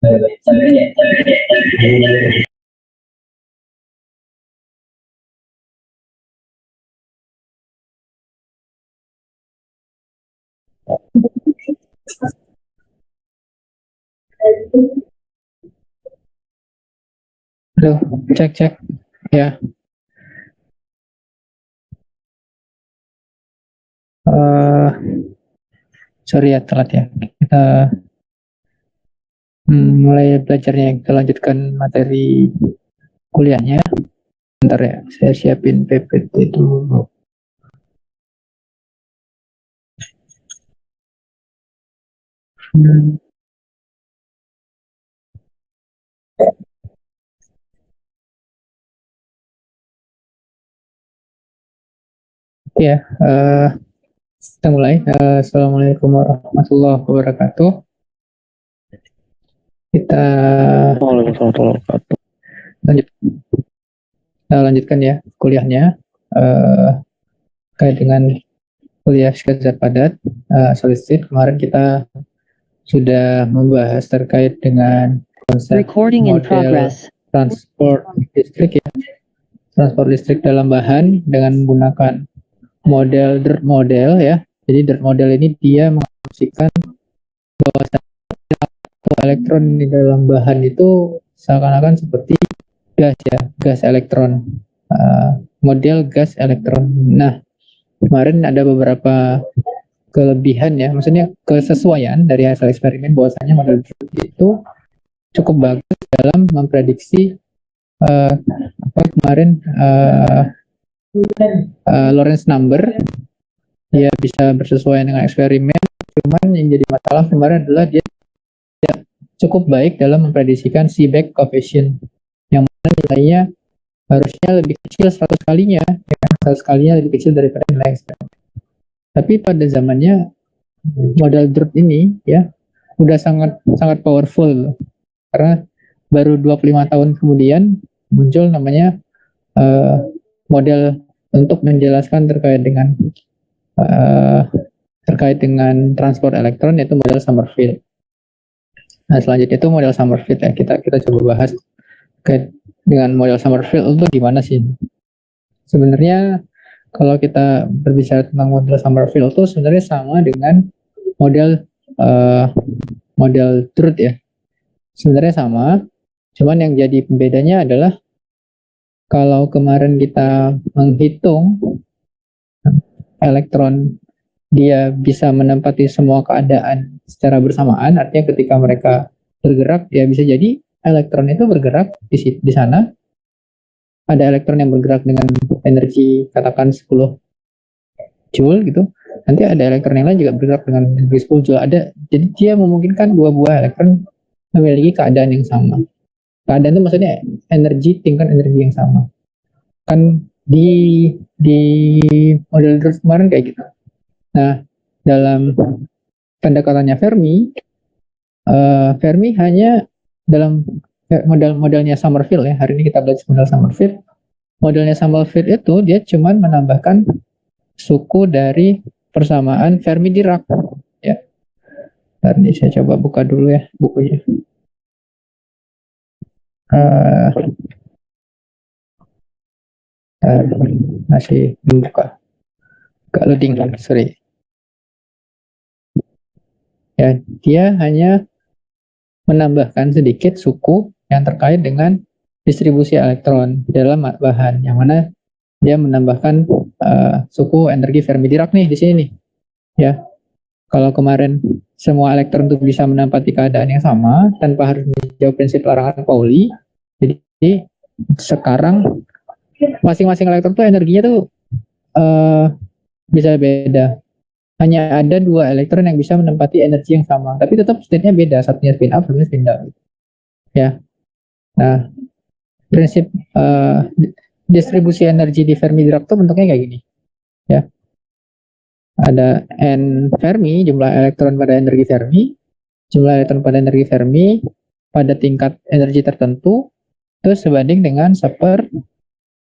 Halo, cek cek. Ya, eh sorry ya telat ya. Kita mulai belajarnya. Kita lanjutkan materi kuliahnya. Bentar ya, saya siapin PPT dulu. Hmm, ya, kita mulai. Assalamualaikum warahmatullahi wabarakatuh. Kita lanjut, lanjutkan ya kuliahnya. Eh, Terkait dengan kuliah zat padat, solid state. Kemarin kita sudah membahas terkait dengan konsep model transport listrik ya, transport listrik dalam bahan dengan menggunakan model dirt model ya. Jadi dirt model ini dia mengasumsikan bahwa satu elektron di dalam bahan itu seakan-akan seperti gas ya, gas elektron. Model gas elektron. Nah, kemarin ada beberapa kelebihan ya, maksudnya kesesuaian dari hasil eksperimen bahwasanya model itu cukup bagus dalam memprediksi apa kemarin Lorentz number dia bisa bersesuaian dengan eksperimen. Cuman yang jadi masalah kemarin adalah dia tidak cukup baik dalam memprediksikan Seebeck coefficient yang mana nilainya harusnya lebih kecil 100 kalinya, ya kan? 100 kalinya lebih kecil daripada nilai eksperimen. Tapi pada zamannya model DRT ini ya udah sangat sangat powerful karena baru 25 tahun kemudian muncul namanya model untuk menjelaskan uh, terkait dengan transport elektron, yaitu model Summerfield. Nah, selanjutnya itu model Summerfield ya, kita coba bahas terkait dengan model Summerfield itu gimana sih. Sebenarnya kalau kita berbicara tentang model Summerfield itu sebenarnya sama dengan model model truth ya. Sebenarnya sama, cuman yang jadi pembedanya adalah kalau kemarin kita menghitung elektron dia bisa menempati semua keadaan secara bersamaan, artinya ketika mereka bergerak ya bisa jadi elektron itu bergerak di sana, ada elektron yang bergerak dengan energi katakan 10 joule gitu, nanti ada elektron yang lain juga bergerak dengan energi 10 joule, ada, jadi dia memungkinkan dua buah elektron memiliki keadaan yang sama. Keadaan itu maksudnya energi, tingkat energi yang sama. Kan di model terus kemarin kayak gitu. Nah, dalam pendekatannya Fermi, Fermi hanya dalam modelnya Summerfield ya. Hari ini kita belajar model Summerfield. Modelnya Summerfield itu dia cuma menambahkan suku dari persamaan Fermi-Dirac ya. Ini saya coba buka dulu ya bukunya. Uh, masih membuka. Gak loading, sorry. Ya, dia hanya menambahkan sedikit suku yang terkait dengan distribusi elektron dalam bahan, yang mana dia menambahkan suku energi Fermi-Dirac nih di sini nih. Ya, kalau kemarin semua elektron itu bisa menempati keadaan yang sama tanpa harus menjawab prinsip larangan Pauli. Jadi sekarang masing-masing elektron tuh energinya tuh bisa beda. Hanya ada dua elektron yang bisa menempati energi yang sama, tapi tetap state-nya beda. Satunya spin up, satunya spin down. Ya, nah prinsip distribusi energi di Fermi-Dirac itu bentuknya kayak gini. Ya, ada N Fermi, jumlah elektron pada energi Fermi, jumlah elektron pada energi Fermi pada tingkat energi tertentu, itu sebanding dengan seper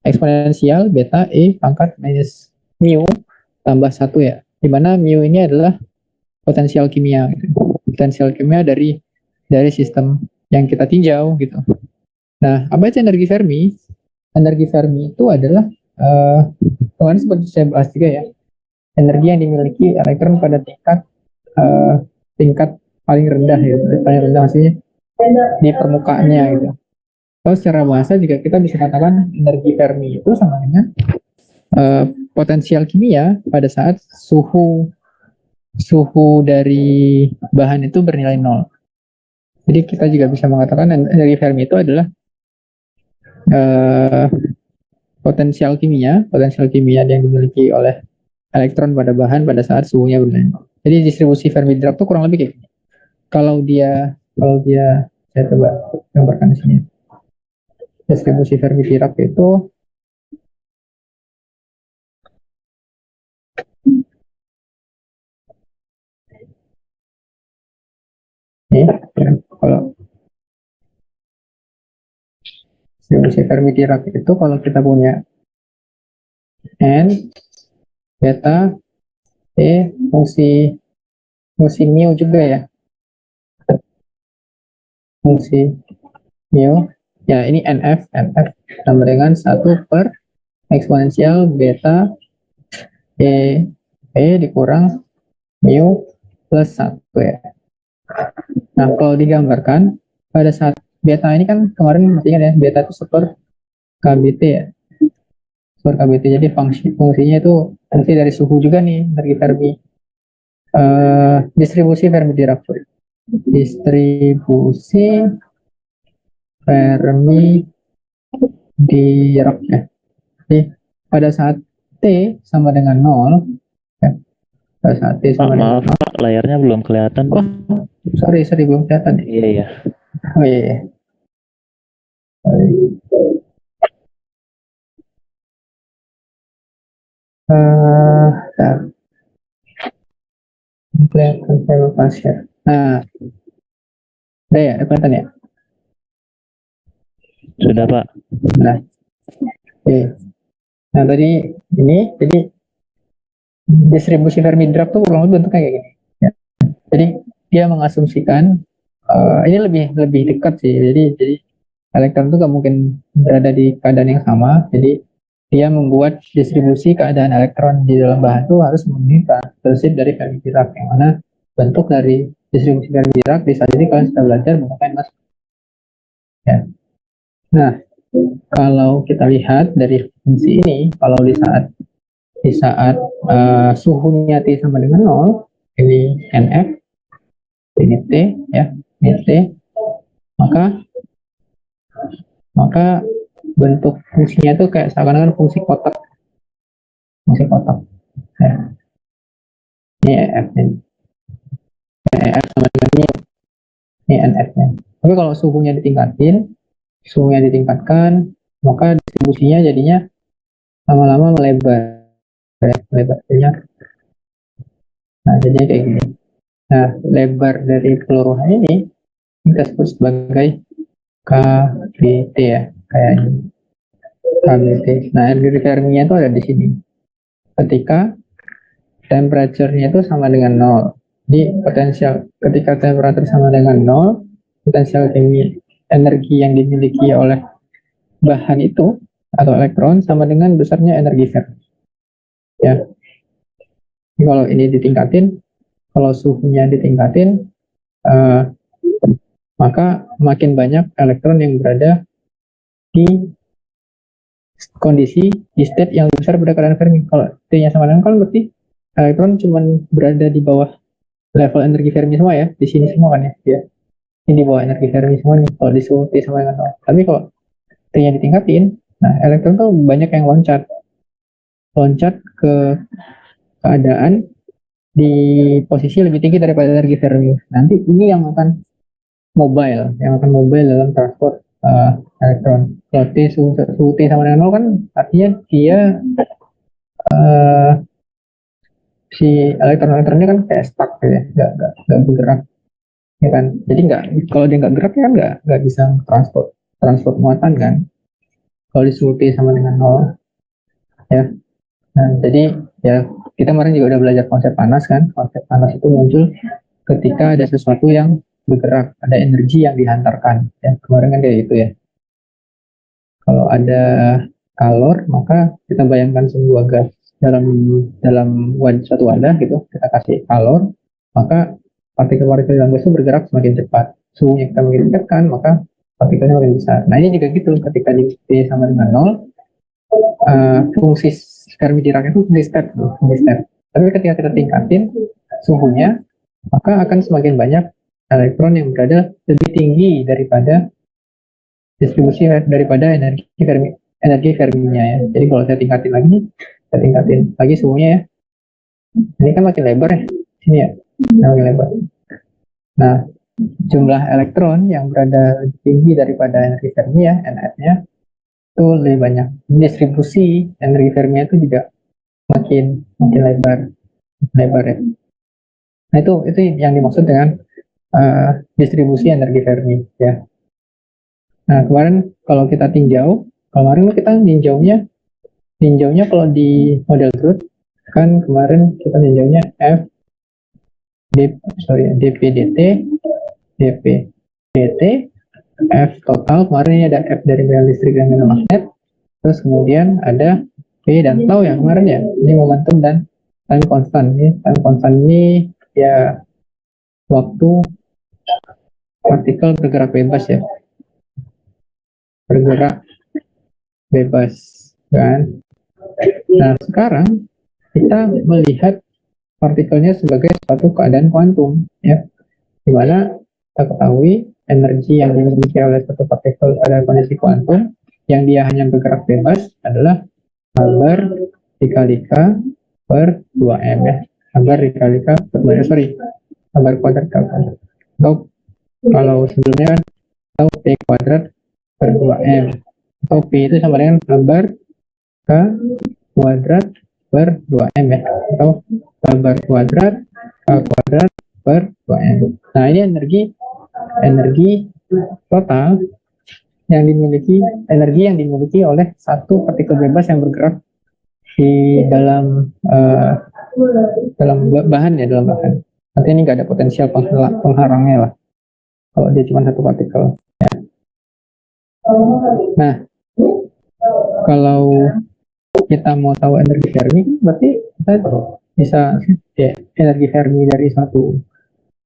eksponensial beta E pangkat minus mu tambah 1 ya. Dimana mu ini adalah potensial kimia. Potensial kimia dari sistem yang kita tinjau gitu. Nah, apa itu energi Fermi? Energi Fermi itu adalah kemarin seperti saya bahas juga ya, energi yang dimiliki elektron pada tingkat paling rendah ya, paling rendah maksudnya di permukaannya gitu. Kalau secara bahasa juga kita bisa katakan energi Fermi itu sama dengan potensial kimia pada saat suhu dari bahan itu bernilai nol. Jadi kita juga bisa mengatakan energi Fermi itu adalah uh, potensial kimia yang dimiliki oleh elektron pada bahan pada saat suhunya bernilai nol. Jadi distribusi Fermi-Dirac itu kurang lebih kayak gini. Kalau dia saya coba gambarkan di sini. Distribusi Fermi-Dirac itu ya, kalau distribusi Fermi-Dirac itu kalau kita punya n, beta, t, fungsi fungsi mu juga ya, fungsi mu ya, ini nf sama dengan 1/eksponensial beta e dikurang mu plus 1 ya. Nah, kalau digambarkan pada saat beta ini kan kemarin masih ingat ya, beta itu super KBT ya, super KBT. Jadi fungsinya itu fungsi dari suhu juga nih, energi Fermi. Distribusi Fermi Dirac. Distribusi Fermi Dirac ya. Jadi pada saat T sama dengan 0 ya, pada saat T sama dengan maaf Pak, layarnya belum kelihatan. Oh, sorry belum kelihatan. Iya iya. Oh iya. Kelihatan saya pasir. Nah, udah ya, kelihatan ya. Sudah Pak. Nah, oke. Nah tadi ini, jadi distribusi Fermi-Dirac tuh kurang lebih bentuknya kayak gini. Ya. Jadi dia mengasumsikan ini lebih dekat sih. Jadi elektron itu nggak mungkin berada di keadaan yang sama. Jadi dia membuat distribusi keadaan elektron di dalam bahan itu harus memenuhi prinsip dari Fermi-Dirac, yang mana bentuk dari distribusi Fermi-Dirac bisa jadi kalian sudah belajar menggunakan mas. Ya. Nah, kalau kita lihat dari fungsi ini, kalau di saat suhunya T sama dengan 0, ini NF, ini T ya, ini T, maka bentuk fungsinya itu kayak seakan-akan fungsi kotak ya. Ini EF ini EF sama dengan ini NF nya. Tapi kalau suhunya ditingkatkan, maka distribusinya jadinya lama-lama melebar jadinya. Nah, jadinya kayak gini. Nah, lebar dari peluruhan ini kita sebut sebagai KBT ya, kayak ini. KBT. Nah, energi Fermi-nya itu ada di sini. Ketika temperature-nya itu sama dengan 0. Jadi ketika temperatur sama dengan 0, potensial energi yang dimiliki oleh bahan itu atau elektron sama dengan besarnya energi Fermi. Ya. Jadi kalau ini ditingkatin, kalau suhunya ditingkatin, maka makin banyak elektron yang berada di kondisi di state yang besar pada keadaan Fermi. Kalau T-nya sama dengan 0, berarti elektron cuma berada di bawah level energi Fermi semua ya, di sini semua kan ya. Ini di bawah energi Fermi semua nih, kalau di suhu T sama dengan 0. Tapi kalau T-nya ditingkatin, nah elektron tuh banyak yang loncat ke keadaan di posisi lebih tinggi daripada energi Fermi. Nanti ini yang akan mobile dalam transport elektron. Kalau suhu T sama dengan 0 kan artinya dia si elektron-elektronnya kan kayak stuck gitu ya, nggak bergerak ya kan. Jadi kalau dia nggak gerak ya kan nggak bisa transport muatan kan. Kalau di suhu T sama dengan 0 ya. Nah, jadi ya kita kemarin juga udah belajar konsep panas kan. Konsep panas itu muncul ketika ada sesuatu yang bergerak, ada energi yang dihantarkan. Ya, kemarin kan kayak gitu ya. Kalau ada kalor, maka kita bayangkan sebuah gas dalam dalam suatu wadah gitu, kita kasih kalor, maka partikel-partikel dalam gas itu bergerak semakin cepat. Suhunya kita makin tekan, maka partikelnya makin besar. Nah ini juga gitu, ketika di T sama dengan 0, fungsi Fermi Dirac itu fungsi step, fungsi step. Tapi ketika kita tingkatin suhunya, maka akan semakin banyak elektron yang berada lebih tinggi daripada distribusi daripada energi Ferminya ya. Jadi kalau saya tingkatin lagi nih, saya tingkatin lagi suhunya ya. Ini kan makin lebar ya, sini ya, makin lebar. Nah, jumlah elektron yang berada lebih tinggi daripada energi Fermi ya, NF-nya itu lebih banyak. Distribusi energi Fermi itu juga makin lebar ya. Nah itu yang dimaksud dengan distribusi energi Fermi ya. Nah kemarin kalau kita kemarin kita ninjaunya kalau di model Groth kan kemarin kita ninjaunya dPdt, dPdt, F total, kemarin ini ada F dari medan listrik dan medan magnet, terus kemudian ada P dan tau ya kemarin ya, ini momentum dan time constant. Time constant ini ya waktu partikel bergerak bebas ya, bergerak bebas kan. Nah sekarang kita melihat partikelnya sebagai suatu keadaan kuantum ya, dimana kita ketahui energi yang dimiliki oleh suatu partikel pada kondisi kuantum yang dia hanya bergerak bebas adalah Haber dikali K per 2M ya, Haber dikali K per 2M, Haber kuadrat K kuadrat. Atau kalau sebelumnya kan tahu P kuadrat per 2M, atau P itu sama dengan Haber K kuadrat per 2M ya, atau Haber kuadrat K kuadrat per 2M. Nah ini energi total yang dimiliki oleh satu partikel bebas yang bergerak di dalam bahan. Artinya ini nggak ada potensial pengharangnya lah kalau dia cuma satu partikel ya. Nah kalau kita mau tahu energi Fermi berarti kita bisa ya, energi Fermi dari satu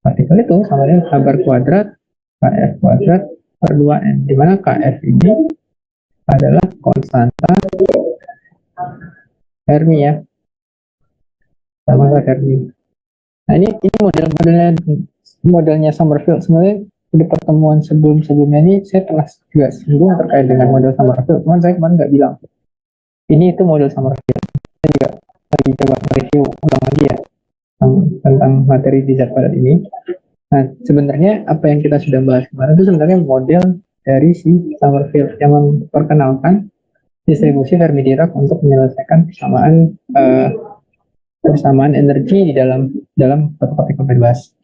partikel itu sama dengan Haber kuadrat Kf kuadrat per 2M, di mana Kf ini adalah konstanta Fermi ya, sama Fermi. Nah ini modelnya Sommerfeld. Sebenarnya di pertemuan sebelumnya ini saya pernah juga singgung terkait dengan model Sommerfeld, cuman saya kemarin nggak bilang ini itu model Sommerfeld. Saya juga lagi coba review ulang lagi ya tentang materi di zat padat ini. Nah sebenarnya apa yang kita sudah bahas kemarin itu sebenarnya model dari si Sommerfeld yang memperkenalkan distribusi Fermi Dirac untuk menyelesaikan persamaan energi di dalam satu partikel bebas.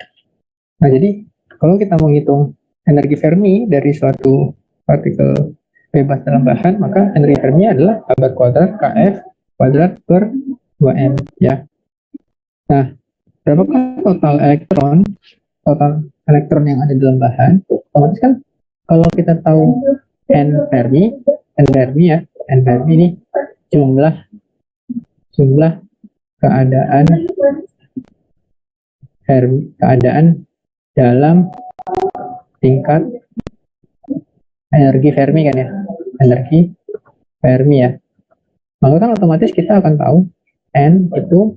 Nah jadi kalau kita menghitung energi Fermi dari suatu partikel bebas dalam bahan, maka energi Fermi adalah Haber kuadrat Kf kuadrat per 2M ya. Nah berapakah total elektron yang ada dalam bahan? Otomatis kan kalau kita tahu N Fermi ini jumlah keadaan dalam tingkat energi Fermi kan ya, energi Fermi ya. Maka kan otomatis kita akan tahu N itu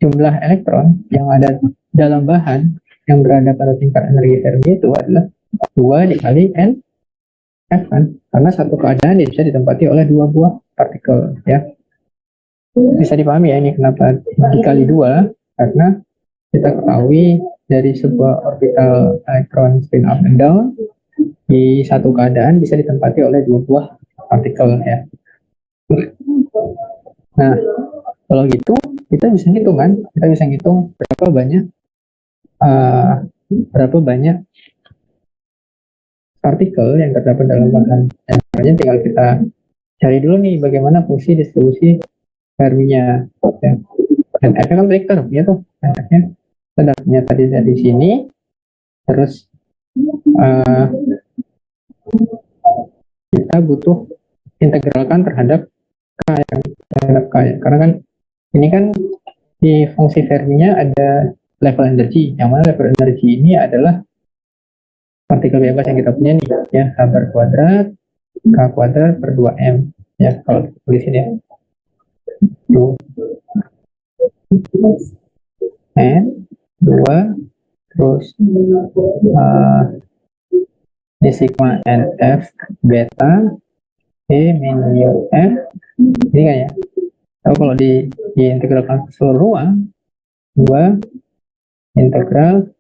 jumlah elektron yang ada dalam bahan yang berada pada tingkat energi Fermi itu adalah 2 dikali N F kan, karena satu keadaan bisa ditempati oleh dua buah partikel ya. Bisa dipahami ya ini kenapa dikali 2, karena kita ketahui dari sebuah orbital elektron spin up and down di satu keadaan bisa ditempati oleh dua buah partikel ya. Nah kalau gitu kita bisa hitung berapa banyak partikel yang terdapat dalam bahan. Caranya tinggal kita cari dulu nih bagaimana fungsi distribusi Ferminya ya. Dan F kan tadi kita udah punya tuh, F-nya kita udah punya tadi dari sini, terus uh, kita butuh integralkan terhadap K, karena kan ini kan di fungsi Fermi-nya ada level energi, yang mana level energi ini adalah partikel bebas yang kita punya nih, ya, H bar kuadrat K kuadrat per 2M, ya, kalau tulisin ya, tuh, N 2 terus di sigma NF beta E min mu F, ini kan ya. Lalu kalau diintegralkan ke seluruh ruang, 2 integral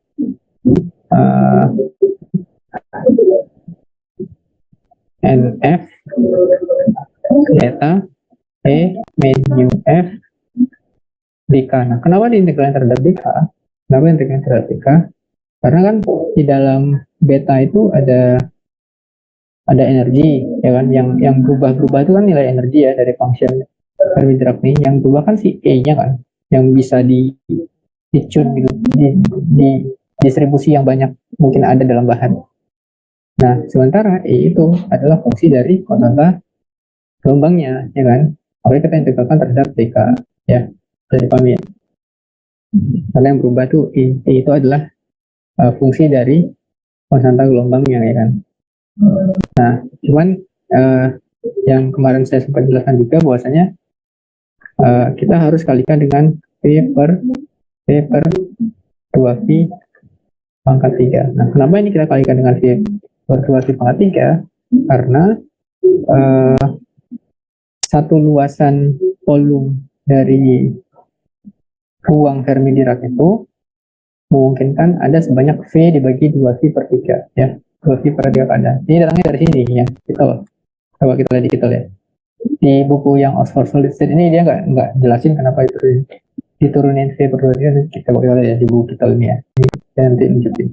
NF beta E min mu F dk. Nah, kenapa diintegralkan terhadap dk? Kenapa integralkan terhadap dk? Karena kan di dalam beta itu ada energi, ya kan, yang berubah itu kan nilai energi ya dari function Fermi-Dirac nih, yang berubah kan si E-nya kan, yang bisa dicun gitu, di distribusi yang banyak mungkin ada dalam bahan. Nah, sementara E itu adalah fungsi dari konstanta gelombangnya, ya kan. Makanya kita integralkan terhadap dk, ya, dari pahami ya. Karena yang berubah tuh E itu adalah fungsi dari konstanta gelombangnya, ya kan. Nah, cuman yang kemarin saya sempat jelaskan juga bahwasanya kita harus kalikan dengan P per 2V pangkat 3. Nah, kenapa ini kita kalikan dengan V per 2V pangkat 3? Karena satu luasan volume dari ruang Fermi-Dirac itu memungkinkan ada sebanyak V dibagi 2V per 3, ya. 2V per 3 keadaan. Ini datangnya dari sini, ya. Coba kita lihat di kita ya. Di buku yang Oxford Solid State ini dia nggak jelasin kenapa itu diturunin V per 2, kita lihat ya di buku kita ini ya. Ini saya nanti nunjukin.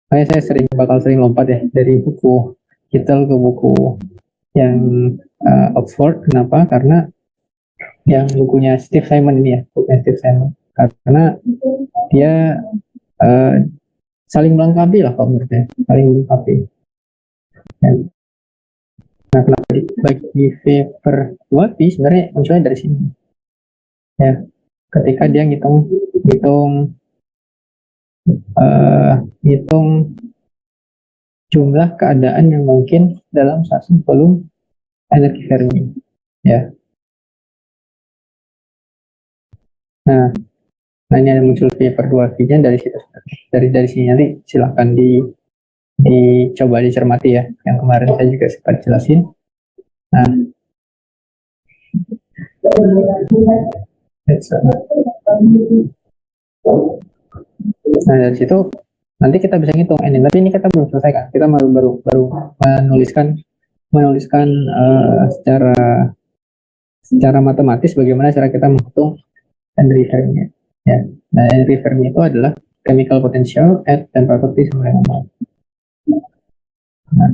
Makanya saya bakal sering lompat ya dari buku kita ke buku yang Oxford. Kenapa? Karena yang bukunya Steve Simon ini ya, bukunya Steve Simon. Karena dia saling melengkapi lah kalau menurut saya, saling melengkapi. Nah, kenapa dibagi V per 2V? Sebenarnya munculnya dari sini. Ya, ketika dia ngitung jumlah keadaan yang mungkin dalam satu volume energi Fermi. Ya. Nah, ini ada muncul V per 2V-nya dari situ. Dari sini nanti silahkan dicoba dicermati ya. Yang kemarin saya juga sempat jelasin. Nah, dari situ nanti kita bisa ngitung N. Tapi ini kita belum selesai kan. Kita baru menuliskan secara matematis bagaimana cara kita menghitung energi Fermi. Ya. Nah, energi Fermi itu adalah chemical potential at temperature T sama dengan 0. Nah,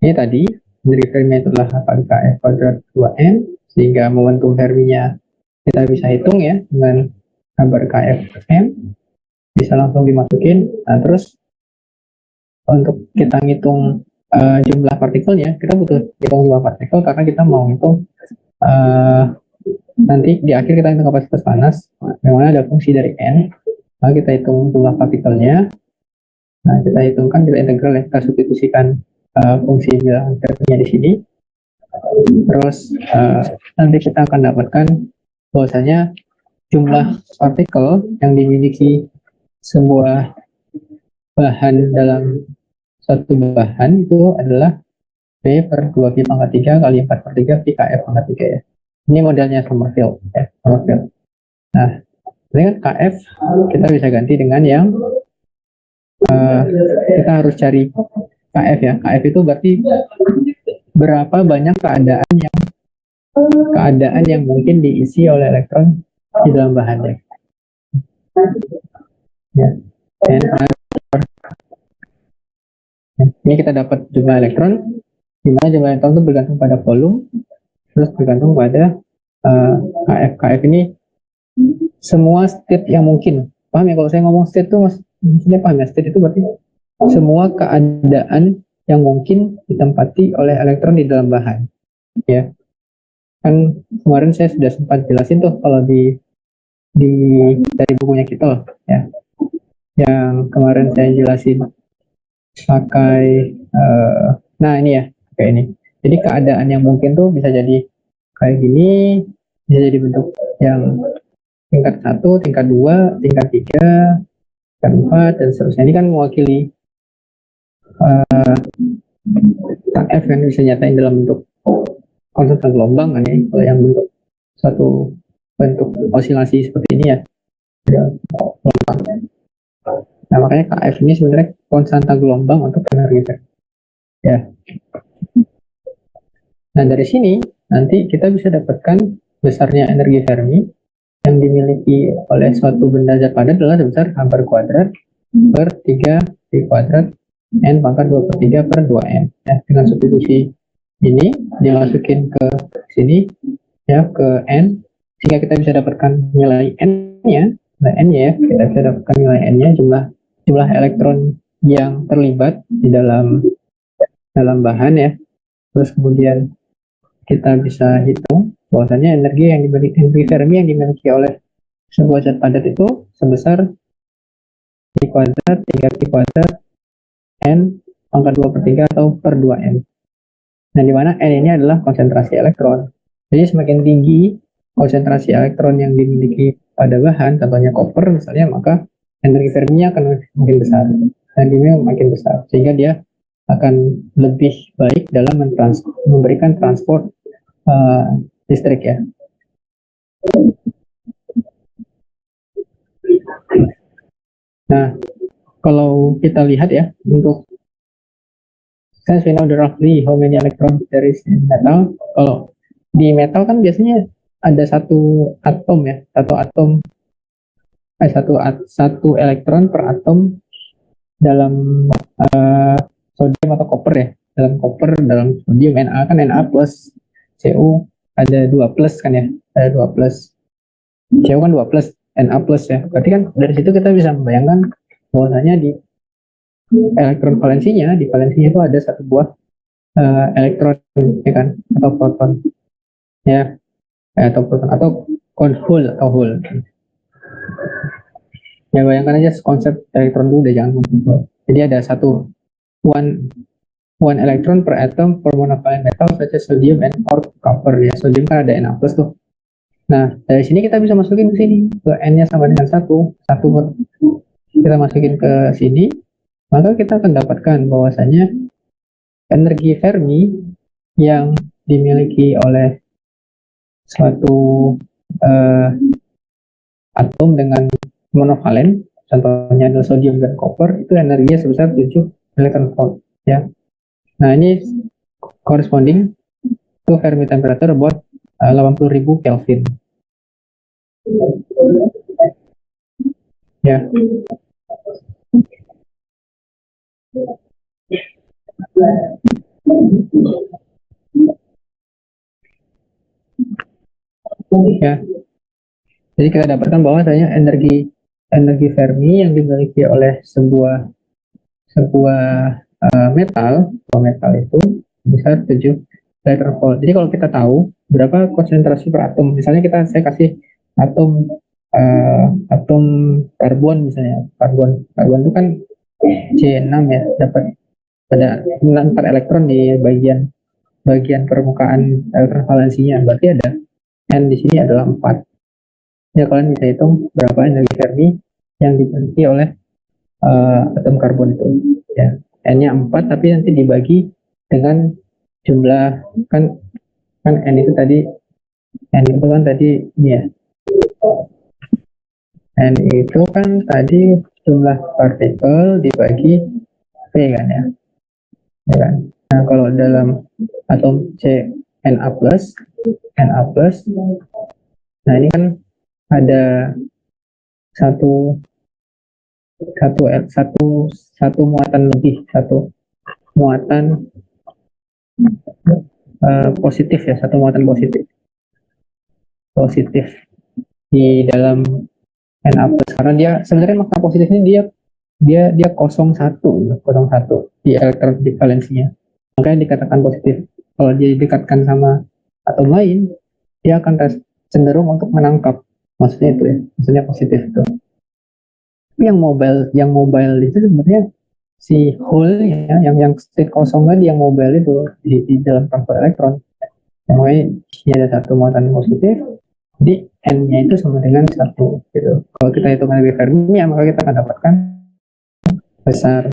ini tadi energi Fermi itu adalah H kali Kf kuadrat 2N, sehingga momentum Ferminya kita bisa hitung ya dengan H bar Kf per M, bisa langsung dimasukin. Nah, terus untuk kita ngitung jumlah partikelnya, kita butuh hitung jumlah partikel karena kita mau hitung nanti di akhir kita hitung kapasitas panas, yang mana ada fungsi dari N. Lalu kita hitung jumlah partikelnya. Nah, kita hitungkan, kita integral ya, kita substitusikan fungsi bilangan Fermi di sini. Terus nanti kita akan dapatkan bahwasanya jumlah partikel yang dimiliki sebuah bahan dalam satu bahan itu adalah P per 2V pangkat 3 kali 4 per 3 V Kf pangkat 3 ya. Ini modelnya Sommerfeld ya, Sommerfeld. Nah, ini kan Kf kita bisa ganti dengan yang kita harus cari Kf ya. Kf itu berarti berapa banyak keadaan yang mungkin diisi oleh elektron di dalam bahannya. Ya. Ini kita dapat jumlah elektron, di mana jumlah elektron itu bergantung pada volume, terus bergantung pada Kf. Kf ini semua state yang mungkin. Paham ya kalau saya ngomong state itu Maksudnya paham ya, state itu berarti semua keadaan yang mungkin ditempati oleh elektron di dalam bahan. Ya, kan kemarin saya sudah sempat jelasin tuh kalau di dari bukunya kita loh, ya, yang kemarin saya jelasin pakai nah ini ya, kayak ini. Jadi keadaan yang mungkin tuh bisa jadi kayak gini, bisa jadi bentuk yang tingkat 1, tingkat 2, tingkat 3, tingkat 4, dan seterusnya. Ini kan mewakili KF yang bisa nyatain dalam bentuk konstan gelombang kan ya. Kalau yang bentuk satu bentuk osilasi seperti ini ya, gelombang. Nah makanya KF ini sebenarnya konstanta gelombang untuk energi. Ya. Nah dari sini nanti kita bisa dapatkan besarnya energi Fermi yang dimiliki oleh suatu benda zat padat adalah sebesar H per kuadrat per 3 P kuadrat N pangkat 2 per 3 per 2N. Ya, dengan substitusi ini dimasukin ke sini ya, ke N, sehingga kita bisa dapatkan nilai N-nya, ya, kita bisa dapatkan nilai N-nya, jumlah elektron yang terlibat di dalam bahan ya. Terus kemudian kita bisa hitung bahwasanya energi Fermi yang dimiliki oleh sebuah zat padat itu sebesar P kuadrat 3 P kuadrat N pangkat 2 per 3 atau per 2N. Nah, di mana N ini adalah konsentrasi elektron. Jadi semakin tinggi konsentrasi elektron yang dimiliki pada bahan, contohnya koper misalnya, maka energi Fermi akan makin besar. Energinya makin besar, sehingga dia akan lebih baik dalam memberikan transport listrik ya. Nah, kalau kita lihat ya, untuk since we know the roughly how many electrons there is in metal, kalau di metal kan biasanya ada satu atom ya, satu elektron per atom dalam sodium atau koper ya. Dalam sodium Na kan Na plus, Cu ada 2 plus kan ya, ada 2 plus, Cu kan 2 plus, Na plus ya. Berarti kan dari situ kita bisa membayangkan bahwasanya di elektron valensinya, itu ada satu buah elektron ya kan, atau proton ya, atau proton atau hole. Ya bayangkan aja konsep elektron dulu deh, jangan hole. Jadi ada one electron per atom for monovalent metal such as sodium and or copper ya. Sodium kan ada Na plus tuh. Nah dari sini kita bisa masukin ke sini, ke N-nya sama dengan satu kita masukin ke sini, maka kita akan dapatkan bahwasanya energi Fermi yang dimiliki oleh suatu atom dengan monovalen, contohnya adalah sodium dan koper, itu energinya sebesar 7 electron volt ya. Nah ini corresponding to Fermi temperature about 80.000 Kelvin ya. Ya, jadi kita dapatkan bahwa energi Fermi yang dimiliki oleh sebuah metal itu besar 7 electron volt. Jadi kalau kita tahu berapa konsentrasi per atom, misalnya saya kasih atom karbon misalnya, karbon itu kan C6 ya, dapat ada 4 elektron di bagian permukaan elektron valensinya, berarti ada N di sini adalah 4. Ya kalian bisa hitung berapa energi Fermi yang dimiliki oleh atom karbon itu ya. N-nya 4 tapi nanti dibagi dengan jumlah kan N itu tadi ini ya. N itu kan tadi jumlah partikel dibagi P kan ya. Ya kan? Nah, kalau dalam atom C Na plus, nah ini kan ada satu muatan lebih, satu muatan positif ya, satu muatan positif di dalam Na plus, karena dia sebenarnya makna positif ini dia dia 01 di elektronegatif valensinya. Makanya dikatakan positif. Kalau dia didekatkan sama atom lain, dia akan cenderung untuk menangkap. Maksudnya itu ya, maksudnya positif itu. Tapi yang mobile itu sebenarnya si hole ya, yang state kosong tadi, yang mobile itu di dalam transfer elektron. Yang makanya isinya ada satu muatan positif, di n-nya itu sama dengan 1 gitu. Kalau kita hitung energi Fermi, maka kita akan dapatkan besar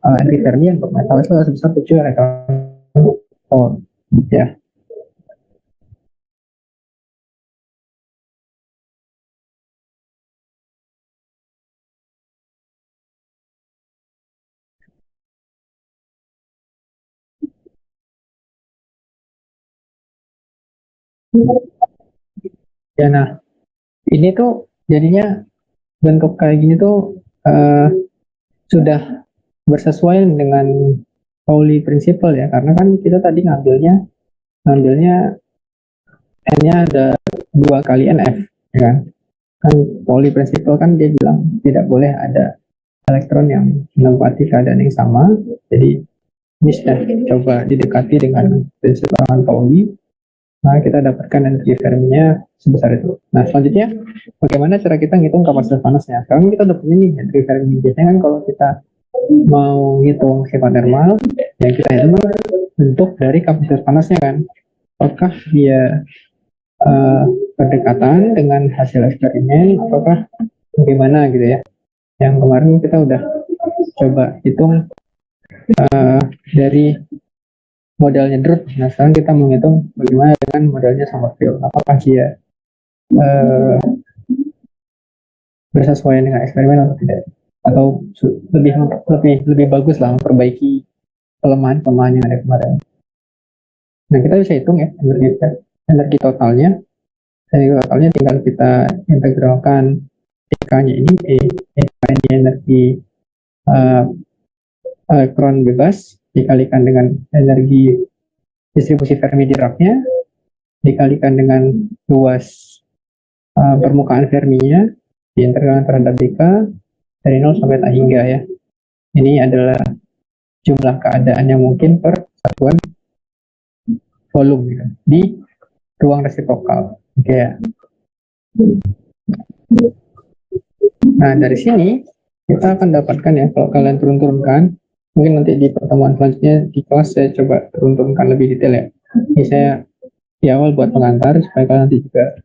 energi Fermi untuk metal itu sebesar 7 elektron volt ya. Ya, nah ini tuh jadinya bentuk kayak gini tuh sudah bersesuaian dengan Pauli principle ya, karena kan kita tadi ngambilnya n-nya ada 2 kali nf ya kan. Kan Pauli principle kan dia bilang tidak boleh ada elektron yang menempati keadaan yang sama. Jadi ini sudah coba didekati dengan prinsip larangan Pauli. Nah, kita dapatkan energi Ferminya sebesar itu. Nah, selanjutnya, bagaimana cara kita ngitung kapasitas panasnya? Sekarang kita udah punya nih energi Fermi. Biasanya kan kalau kita mau ngitung sifat thermal, yang kita hitung bentuk dari kapasitas panasnya kan. Apakah dia berdekatan dengan hasil eksperimen, ataukah bagaimana gitu ya. Yang kemarin kita udah coba hitung dari modelnya Drude. Nah, sekarang kita menghitung bagaimana dengan modelnya Sommerfeld. Apakah dia bersesuaian dengan eksperimen atau tidak? Atau lebih bagus lah memperbaiki kelemahan-kelemahan yang ada kemarin. Nah, kita bisa hitung ya energi totalnya. Energi totalnya tinggal kita integralkan EK-nya ini, EK ini energi elektron bebas dikalikan dengan energi distribusi Fermi Dirac-nya dikalikan dengan luas permukaan Fermi-nya diintegralkan terhadap DK dari 0 sampai tak hingga ya. Ini adalah jumlah keadaan yang mungkin per satuan volume gitu, di ruang resiprokal. Oke ya. Nah, dari sini kita akan dapatkan ya, kalau kalian turun-turunkan, mungkin nanti di pertemuan selanjutnya di kelas saya coba turun-turunkan lebih detail ya. Ini saya di awal buat pengantar supaya kalian nanti juga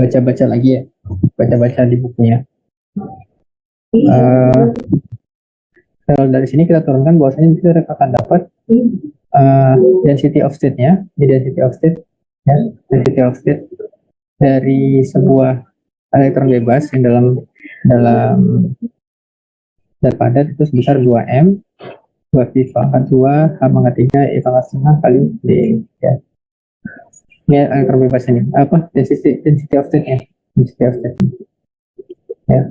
baca-baca lagi ya, baca-baca di bukunya. Kalau dari sini kita turunkan bahwasanya kita akan dapat density of state-nya, density of state ya, density of state dari sebuah elektron bebas yang dalam zat padat itu sebesar 2m 2p pangkat 2 h pangkat 3 e pangkat setengah kali d ya. Ini elektron bebas ini apa density of state-nya, density of state ya.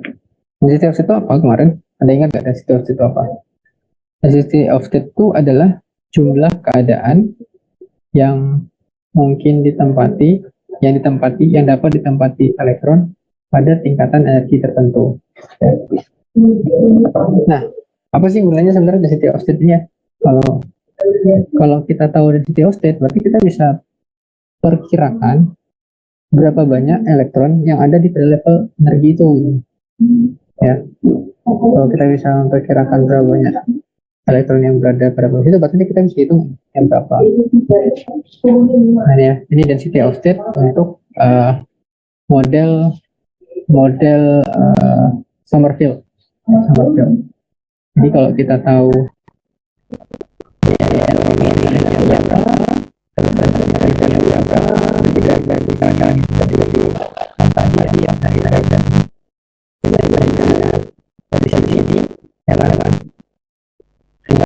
Density of state itu apa kemarin? Anda ingat nggak density of state itu apa? Density of state itu adalah jumlah keadaan yang mungkin yang dapat ditempati elektron pada tingkatan energi tertentu. Ya. Nah, apa sih gunanya sebenarnya density of state ini ya? Kalau kita tahu density of state, berarti kita bisa perkirakan berapa banyak elektron yang ada di level energi itu. Ya, kalau kita bisa memperkirakan berapa banyak elektron yang berada pada level itu, berarti kita bisa hitung yang berapa. Nah ya, ini density of state untuk model Sommerfeld. Jadi kalau kita tahu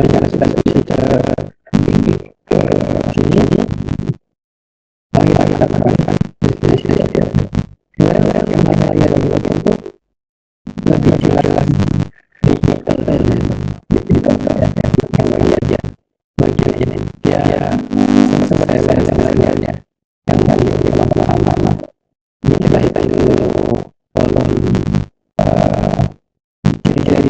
lebih jelas digital yang bagian ini ya sebenarnya yang lama ini kita hitung dulu volume ciri-ciri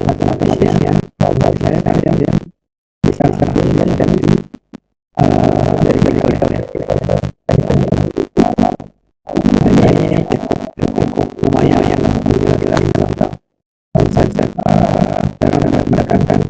matematisnya, kalau saya kalian bisa lihat dari kalian ini cukup lumayan yang menjelaskan tentang konsep cara menekankan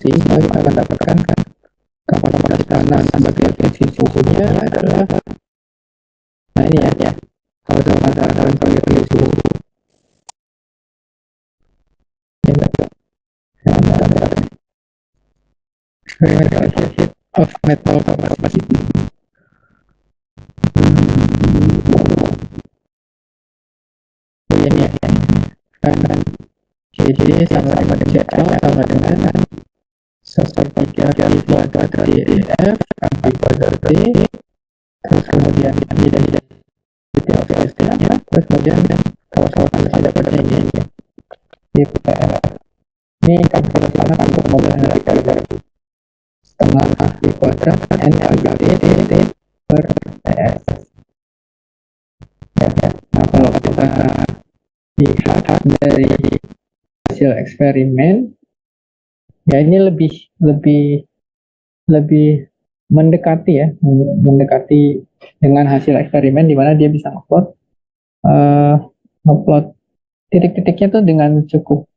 simulasi, maka kita akan dapatkan kapasitas tanah sebagai efisi suhunya adalah, nah ini ya, kapasitas tanah sebagai efisi suhu experimental sheet of metal capacity. Ini ya, dan jadi sama dengan CL sama dengan sepertiga I kuadrat DEF kali kuadrat T, terus kemudian ini dan titik oksigennya, terus kemudian kawasan ada pada ini di PL. Ini kan sederhana untuk modelnya dari setengah I kuadrat N kali T per TS. Nah kalau kita lihat dari hasil eksperimen, ya ini lebih mendekati ya, mendekati dengan hasil eksperimen di mana dia bisa upload titik-titiknya tuh dengan cukup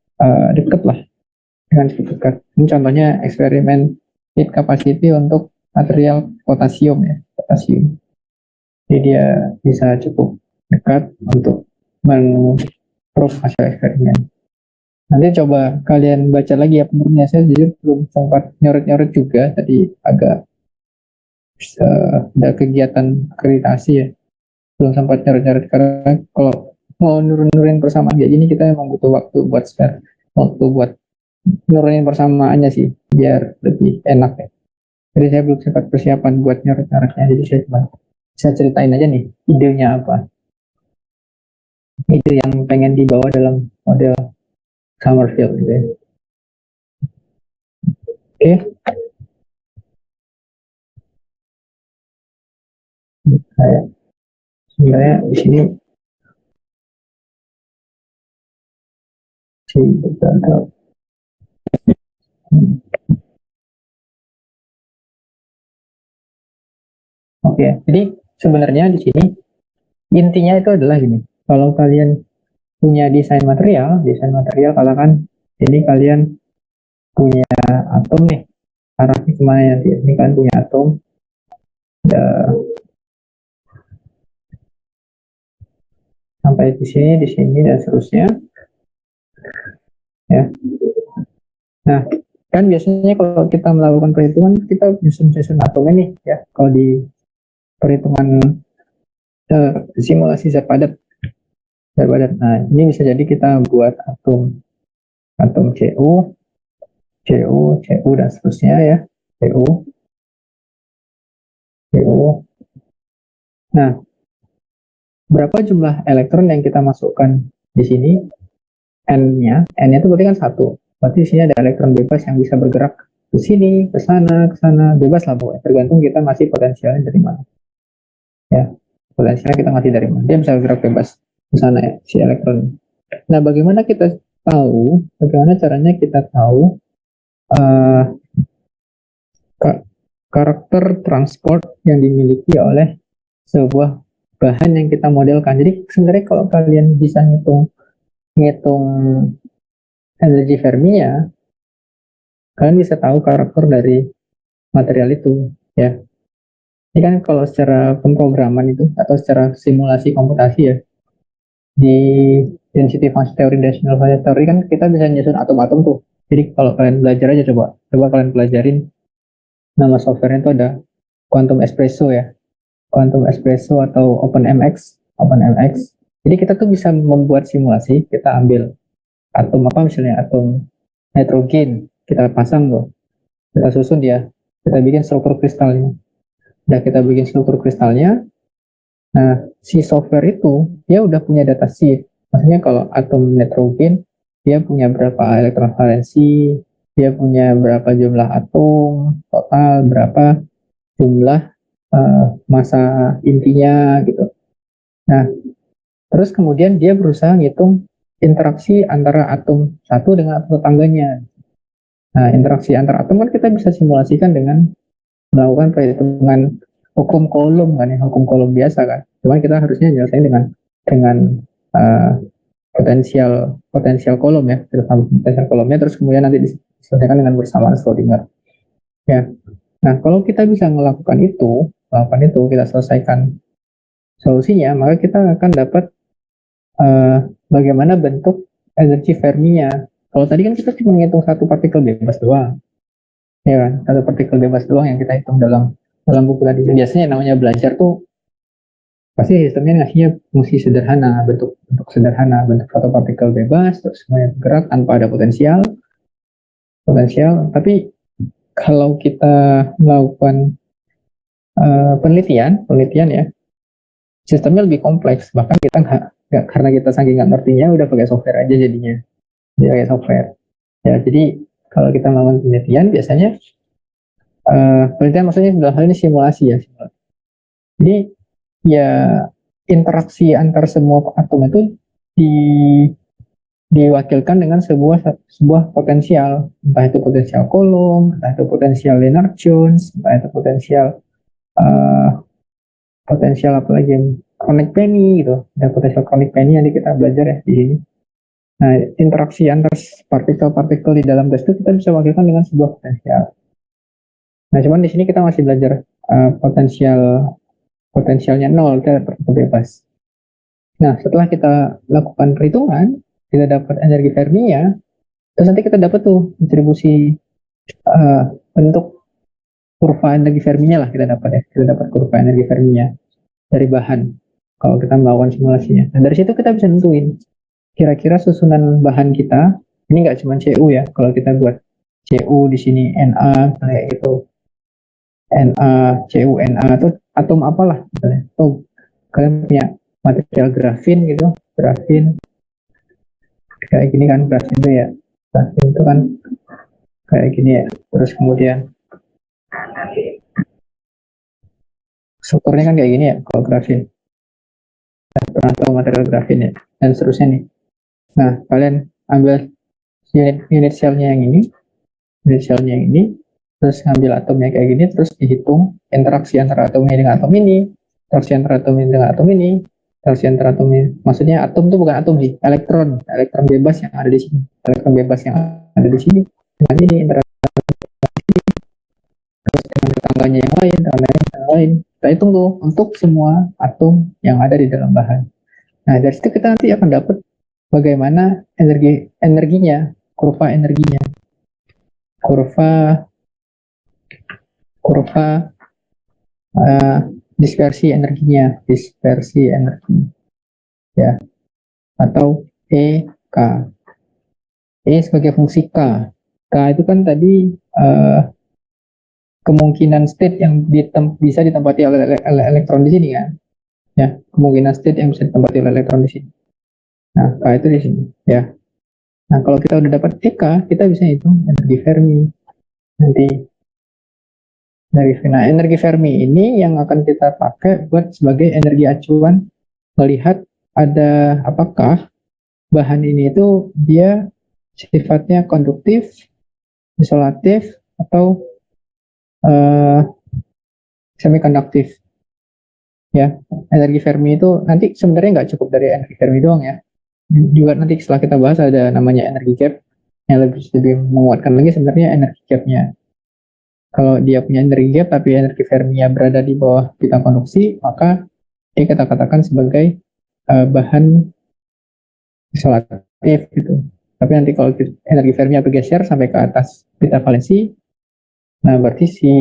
dekat lah, dengan cukup dekat. Ini contohnya eksperimen heat capacity untuk material potasium ya, potasium. Jadi dia bisa cukup dekat untuk men-proof hasil eksperimen. Nanti coba kalian baca lagi ya penurunnya. Saya jujur belum sempat nyoret-nyoret juga, tadi agak ada kegiatan akreditasi ya, belum sempat nyoret-nyoret karena kalau mau nurunin persamaan kayak gini kita emang butuh waktu buat spare, waktu buat nurunin persamaannya sih biar lebih enak ya. Jadi saya belum sempat persiapan buat nyoret-nyoretnya, jadi saya cuma bisa ceritain aja nih idenya apa, ide yang pengen dibawa dalam model Summerfield gitu ya. Oke. Saya sebenarnya di sini Oke, jadi sebenarnya di sini intinya itu adalah gini. Kalau kalian punya desain material katakan ini kalian punya atom nih, arahnya kemana ya? Ini kalian punya atom, sampai di sini dan seterusnya. Ya. Nah, kan biasanya kalau kita melakukan perhitungan kita nyusun atom ini ya. Kalau di perhitungan simulasi zat padat. Nah, ini bisa jadi kita buat atom Cu dan seterusnya ya. Cu. Nah, berapa jumlah elektron yang kita masukkan di sini? N-nya itu berarti kan 1. Berarti di sini ada elektron bebas yang bisa bergerak ke sini, ke sana, bebas lah pokoknya. Tergantung kita masih potensialnya dari mana. Ya, potensialnya kita masih dari mana. Dia bisa bergerak bebas ke sana ya, si elektron. Nah, bagaimana caranya kita tahu karakter transport yang dimiliki oleh sebuah bahan yang kita modelkan. Jadi sebenarnya kalau kalian bisa ngitung energi Fermi-nya, kalian bisa tahu karakter dari material itu ya. Ini kan kalau secara pemrograman itu atau secara simulasi komputasi ya, di density function theory, dimensional function theory kan kita bisa nyusun atom-atom tuh. Jadi kalau kalian belajar aja coba kalian pelajarin, nama softwarenya itu ada Quantum Espresso ya, Quantum Espresso atau OpenMX. Jadi kita tuh bisa membuat simulasi, kita ambil atom apa misalnya atom nitrogen, kita pasang tuh, kita susun dia, kita bikin struktur kristalnya. Udah kita bikin struktur kristalnya, nah si software itu dia udah punya data sheet. Maksudnya kalau atom nitrogen dia punya berapa elektron valensi, dia punya berapa jumlah atom total, berapa jumlah massa intinya gitu. Nah, terus kemudian dia berusaha ngitung interaksi antara atom satu dengan atom tetangganya. Nah, interaksi antar atom kan kita bisa simulasikan dengan melakukan perhitungan hukum Coulomb kan ya, hukum Coulomb biasa kan. Cuman kita harusnya nyelesain dengan potensial Coulomb ya, potensial Coulombnya, terus kemudian nanti diselesaikan dengan bersamaan Schrödinger. Ya, nah kalau kita bisa melakukan itu, kita selesaikan solusinya, maka kita akan dapat bagaimana bentuk energi Fermi-nya. Kalau tadi kan kita cuma menghitung satu partikel bebas doang, ya kan? Satu partikel bebas doang yang kita hitung dalam buku tadi. Biasanya yang namanya belajar tuh pasti sistemnya ngasihnya fungsi sederhana, bentuk sederhana, bentuk satu partikel bebas, terus semuanya bergerak tanpa ada potensial. Tapi kalau kita melakukan penelitian ya, sistemnya lebih kompleks. Bahkan kita nggak karena kita saking nggak ngertinya, udah pakai software aja jadinya, dia pakai software. Ya, jadi kalau kita melakukan penelitian, biasanya penelitian maksudnya dalam hal ini simulasi ya. Jadi ya interaksi antar semua atom itu di diwakilkan dengan sebuah potensial, entah itu potensial Coulomb, entah itu potensial Lennard-Jones, entah itu uh, potensial apa lagi, Kronig-Penney gitu. Ada potensial Kronig-Penney yang kita belajar ya di sini. Nah, interaksi antar partikel-partikel di dalam gas itu kita bisa wakilkan dengan sebuah potensial. Nah, cuman di sini kita masih belajar potensialnya nol, kita partikel bebas. Nah, setelah kita lakukan perhitungan, kita dapat energi Fermi-nya, terus nanti kita dapat tuh distribusi bentuk kurva energi Fermi-nya lah kita dapat ya. Kita dapat kurva energi Fermi-nya dari bahan kalau kita melakukan simulasinya. Nah, dari situ kita bisa nentuin kira-kira susunan bahan kita, ini nggak cuma Cu ya, kalau kita buat Cu di sini Na kayak gitu, Na, Cu, Na itu atom apalah misalnya. Tuh kalian punya material grafin gitu, grafin kayak gini kan, grafin itu ya, grafin itu kan kayak gini ya. Terus kemudian strukturnya kan kayak gini ya kalau grafin. Pernah tahu material grafin ya, dan seterusnya nih. Nah, kalian ambil unit selnya yang ini, terus ngambil atomnya kayak gini, terus dihitung interaksi antara atom ini dengan atom ini, interaksi antara atom ini dengan atom ini, interaksi antara atom ini. Maksudnya atom itu bukan atom sih, elektron bebas yang ada di sini, elektron bebas yang ada di sini dengan ini, interaksi terus dengan tetangganya yang lain. Kita hitung tuh untuk semua atom yang ada di dalam bahan. Nah, dari situ kita nanti akan dapat bagaimana energinya, kurva energinya, kurva dispersi energinya, ya, atau EK. E sebagai fungsi K. K itu kan tadi kemungkinan state yang bisa ditempati oleh elektron di sini kan, ya, kemungkinan state yang bisa ditempati oleh elektron di sini. Nah, K itu di sini, ya. Nah, kalau kita udah dapat EK, kita bisa hitung energi Fermi nanti. Nah, energi Fermi ini yang akan kita pakai buat sebagai energi acuan melihat ada apakah bahan ini itu dia sifatnya konduktif, isolatif, atau semikonduktif. Ya, energi Fermi itu nanti sebenarnya nggak cukup dari energi Fermi doang ya. Juga nanti setelah kita bahas ada namanya energi gap yang lebih menguatkan lagi sebenarnya energi gapnya. Kalau dia punya energi gap tapi energi Fermi-nya berada di bawah bidang konduksi, maka dia kita katakan sebagai bahan isolatif gitu. Tapi nanti kalau energi Fermi-nya bergeser sampai ke atas beta valensi, nah berarti si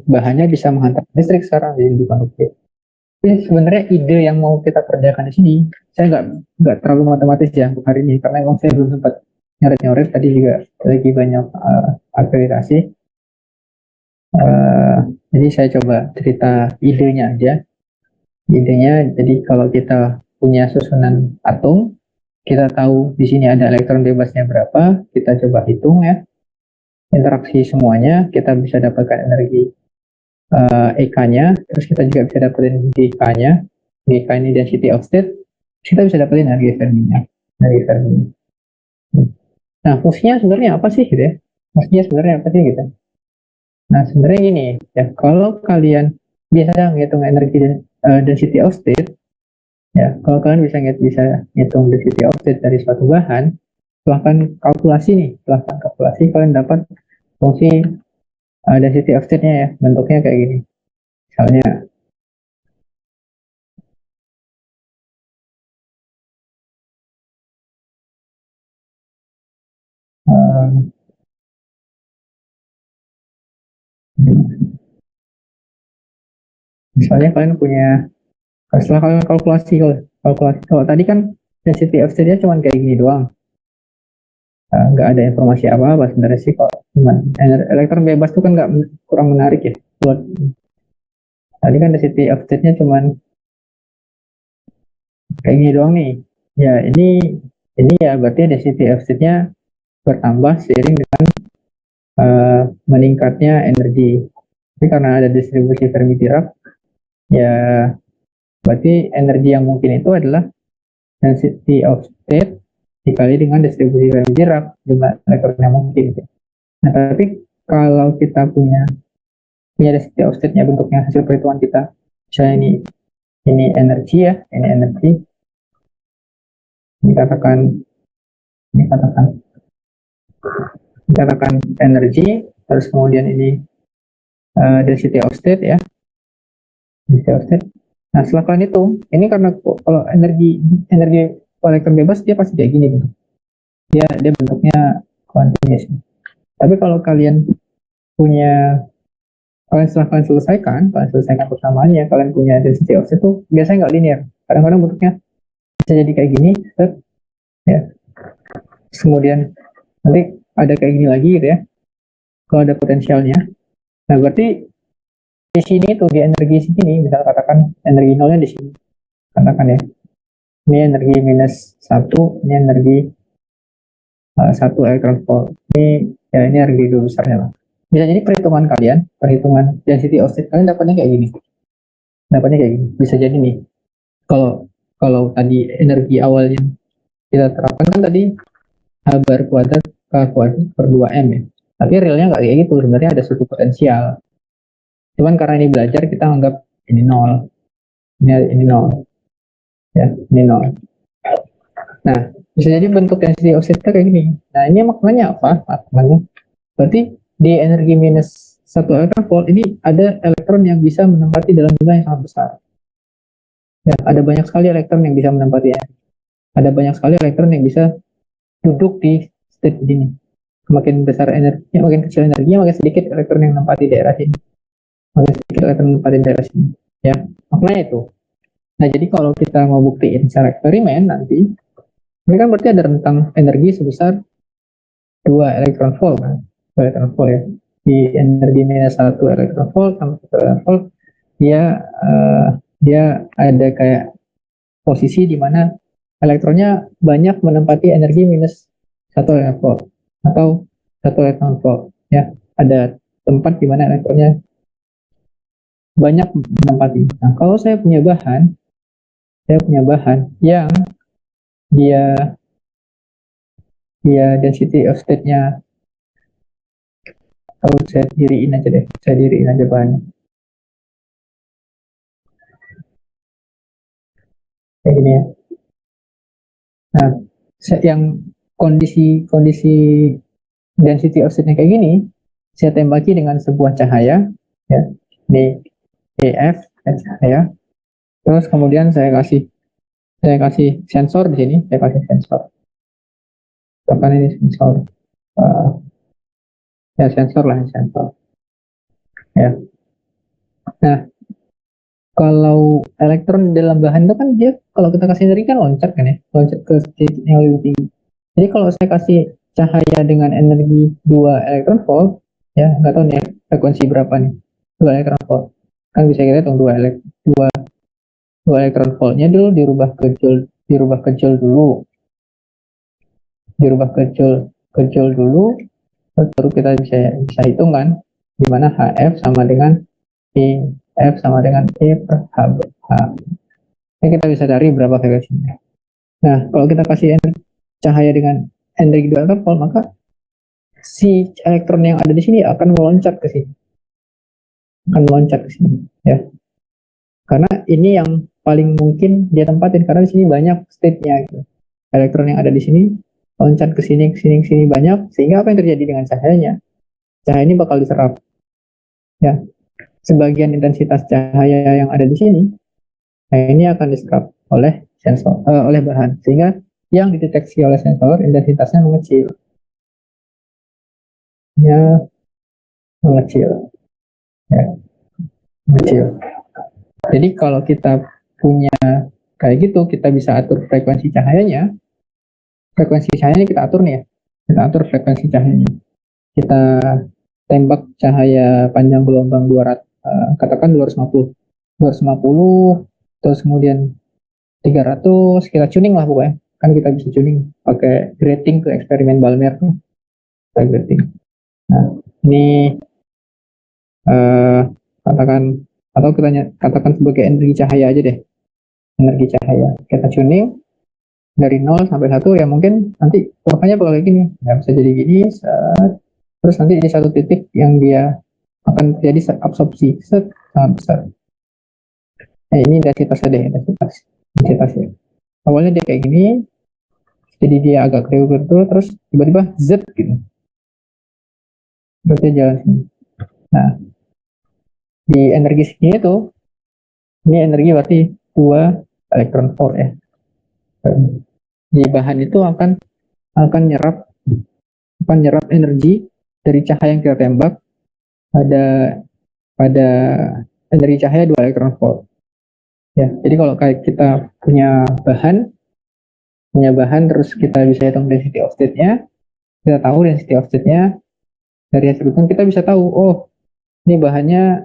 bahannya bisa menghantar listrik sekarang jadi lebih konduktif. Ini sebenarnya ide yang mau kita kerjakan di sini, saya nggak terlalu matematis ya untuk hari ini karena emang saya belum sempat nyoret-nyoret, tadi juga lagi banyak akreditasi. Jadi saya coba cerita idenya aja. Idenya, jadi kalau kita punya susunan atom, kita tahu di sini ada elektron bebasnya berapa, kita coba hitung ya, interaksi semuanya, kita bisa dapatkan energi EK-nya, terus kita juga bisa dapetin GK-nya, GK ini density of state, kita bisa dapetin energi Fermi-nya, Nah, fungsinya sebenarnya apa sih gitu ya? Fungsinya sebenarnya apa sih gitu? Nah, sebenarnya gini, ya, kalau kalian bisa ngitung energi density of state, ya, kalau kalian bisa ngitung density of state dari suatu bahan, silahkan kalkulasi kalian dapat fungsi density of state-nya ya, bentuknya kayak gini. Misalnya misalnya kalian punya, setelah kalian kalkulasi kalau tadi kan density of state-nya cuma kayak gini doang. Nggak ada informasi apa-apa sebenarnya sih, kok cuman elektron bebas itu kan nggak, kurang menarik ya buat. Tadi kan density of state-nya cuman kayak gini doang nih. Ya ini ya berarti density of state-nya bertambah seiring dengan meningkatnya energi. Tapi karena ada distribusi Fermi-Dirac, ya berarti energi yang mungkin itu adalah density of state dikali dengan distribusi Fermi-Dirac, jumlah elektron yang mungkin. Nah, tapi kalau kita punya density of state-nya bentuknya hasil perhitungan kita, misalnya ini energi ya, ini energi, dikatakan dikatakan dikatakan energi, terus kemudian ini density of state ya, density of state. Nah, setelah kalian itu, ini karena kalau energi elektron bebas dia pasti kayak gini, dia bentuknya continuous. Tapi kalau kalian punya, setelah kalian selesaikan persamaannya, kalian punya density of state itu biasanya nggak linear. Kadang-kadang bentuknya bisa jadi kayak gini, ya. Kemudian nanti ada kayak gini lagi gitu ya, kalau ada potensialnya. Nah, berarti di sini tuh di energi sini, misal katakan energi nolnya di sini, katakan ya, ini energi -1, ini energi 1 elektron volt. Ini ya, ini energi dua besarnya lah. Bisa jadi perhitungan density of state kalian dapatnya kayak gini. Bisa jadi nih. Kalau tadi energi awal yang kita terapkan kan tadi H bar kuadrat K kuadrat per 2M ya. Tapi realnya nggak kayak gitu. Sebenarnya ada suatu potensial. Cuman karena ini belajar, kita anggap ini nol. Ini nol. Ya, ini nol. Nah, bisa jadi bentuk density of state kayak gini. Nah, ini maknanya apa? Maknanya berarti di energi -1 elektron volt ini ada elektron yang bisa menempati dalam jumlah yang sangat besar. Ya, ada banyak sekali elektron yang bisa menempatinya. Ada banyak sekali elektron yang bisa duduk di state ini. Makin besar energinya, makin kecil energinya, makin sedikit elektron yang menempati daerah sini. Makin sedikit elektron menempati daerah sini. Ya, maknanya itu. Nah, jadi kalau kita mau buktiin secara eksperimen nanti, ini kan berarti ada rentang energi sebesar 2 elektron volt kan? 2 elektron volt ya. Di energi -1 elektron volt sama 1 elektron volt, dia ada kayak posisi di mana elektronnya banyak menempati energi -1 elektron volt atau 1 elektron volt ya. Ada tempat di mana elektronnya banyak menempati. Nah, kalau saya punya bahan yang dia density of state-nya, kalau saya diriin aja bahannya kayak gini ya. Nah, yang kondisi density of state-nya kayak gini, saya tembaki dengan sebuah cahaya ya, di EF cahaya. Terus kemudian saya kasih sensor di sini, saya kasih sensor. Bahkan ini sensor, ya sensor. Ya. Nah, kalau elektron di dalam bahan itu kan dia, kalau kita kasih energi kan loncat ke titik yang lebih tinggi. Jadi kalau saya kasih cahaya dengan energi 2 elektron volt, ya nggak tahu nih frekuensi berapa nih, 2 elektron volt. Kan bisa kita hitung 2 elektron voltnya dulu dirubah ke joule dulu. Terus baru kita bisa hitung kan, di mana HF sama dengan I, F sama dengan E per H. Ini kita bisa cari berapa frekuensinya. Nah, kalau kita kasih cahaya dengan energi 2 elektron volt, maka si elektron yang ada di sini akan meloncat ke sini. Ya. Karena ini yang paling mungkin dia tempatin, karena di sini banyak state-nya gitu. Elektron yang ada di sini loncat ke sini, ke sini banyak, sehingga apa yang terjadi dengan cahayanya? Cahaya ini bakal diserap. Ya, sebagian intensitas cahaya yang ada di sini, nah ini akan diserap oleh sensor, oleh bahan, sehingga yang dideteksi oleh sensor intensitasnya mengecil, ya mengecil, ya mengecil. Jadi kalau kita punya kayak gitu, kita bisa atur frekuensi cahayanya. Frekuensi cahayanya kita atur nih ya, kita atur frekuensi cahayanya. Kita tembak cahaya panjang gelombang 200, katakan 250, terus kemudian 300, kita tuning lah pokoknya. Kan kita bisa tuning pakai grating ke eksperimen Balmer tuh, pakai grating. Nah, ini katakan, atau kita katakan sebagai energi cahaya aja deh, energi cahaya. Kita tuning dari 0 sampai 1, ya mungkin nanti kurvanya bakal kayak gini, ya bisa jadi gini, terus nanti di satu titik yang dia akan terjadi absorpsi sangat besar. Ini intensitasnya deh, intensitasnya. Awalnya dia kayak gini, jadi dia agak kriuk dulu, terus tiba-tiba Z gitu. Terus dia jalan sini. Nah, di energi segini tuh, ini energi berarti 2 elektron volt ya. Di bahan itu akan nyerap energi dari cahaya yang kita tembak pada energi cahaya 2 elektron volt. Ya, jadi kalau kayak kita punya bahan terus kita bisa hitung density of state-nya, kita tahu density of state-nya dari hasil hitung kita bisa tahu, oh ini bahannya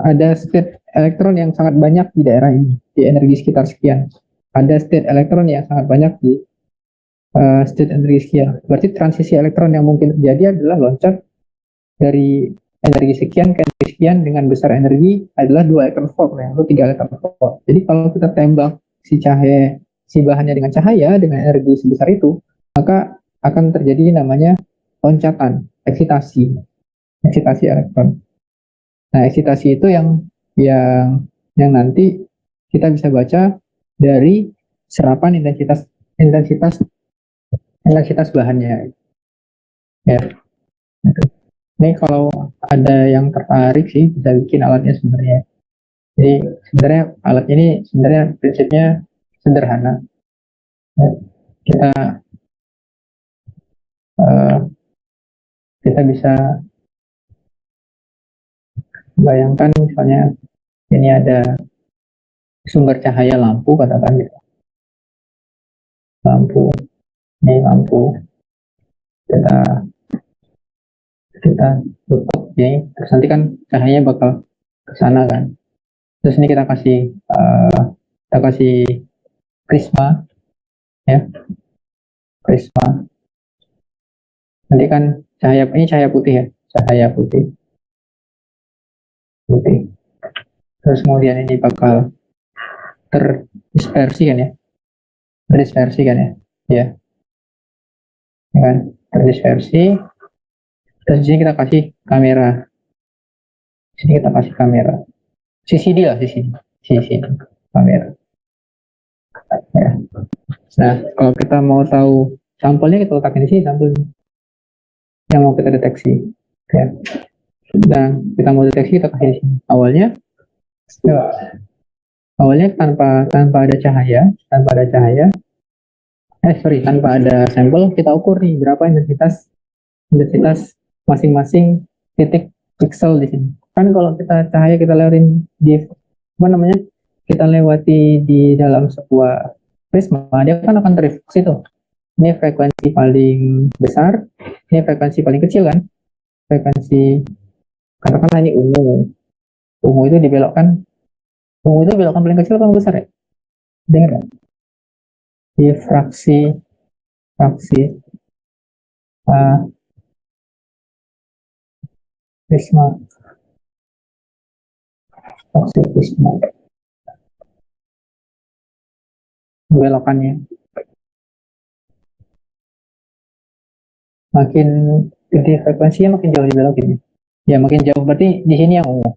ada state elektron yang sangat banyak di daerah ini, di energi sekitar sekian. Ada state elektron yang sangat banyak di state energi sekian. Berarti transisi elektron yang mungkin terjadi adalah loncat dari energi sekian ke energi sekian dengan besar energi adalah 2 elektron volt, atau 3 elektron volt. Jadi kalau kita tembak si bahannya dengan cahaya dengan energi sebesar itu, maka akan terjadi namanya loncatan, eksitasi elektron. Nah, eksitasi itu yang nanti kita bisa baca dari serapan intensitas bahannya. Ya. Ini kalau ada yang tertarik sih bisa bikin alatnya sebenarnya. Jadi sebenarnya alat ini sebenarnya prinsipnya sederhana. Ya, kita uh, kita bisa bayangkan misalnya ini ada sumber cahaya lampu, katakan gitu. Ini lampu kita tutup ini, terus nanti kan cahayanya bakal ke sana kan. Terus ini kita kasih prisma ya, prisma. Nanti kan ini cahaya putih ya, cahaya putih. Terus kemudian ini bakal terdispersi kan ya, ya kan, terdispersi. Terus di sini kita kasih kamera, CCD lah, CCD kamera. Ya. Nah, kalau kita mau tahu sampelnya, kita letakkan di sini sampel yang mau kita deteksi. Ya. Dan kita mau deteksi, kita kasih di sini. Awalnya tanpa ada cahaya, tanpa ada sampel, kita ukur nih berapa intensitas masing-masing titik pixel di sini. Kan kalau cahaya kita lewatin kita lewati di dalam sebuah prisma, dia kan akan terrefleksi tuh. Ini frekuensi paling besar, ini frekuensi paling kecil kan. Frekuensi, katakanlah ini ungu. Ungu itu belokkan paling kecil atau paling besar ya? Dengar kan? Di fraksi prisma, belokannya makin gede, frekuensinya makin jauh dibelokin ya, makin jauh berarti di sini yang ungu,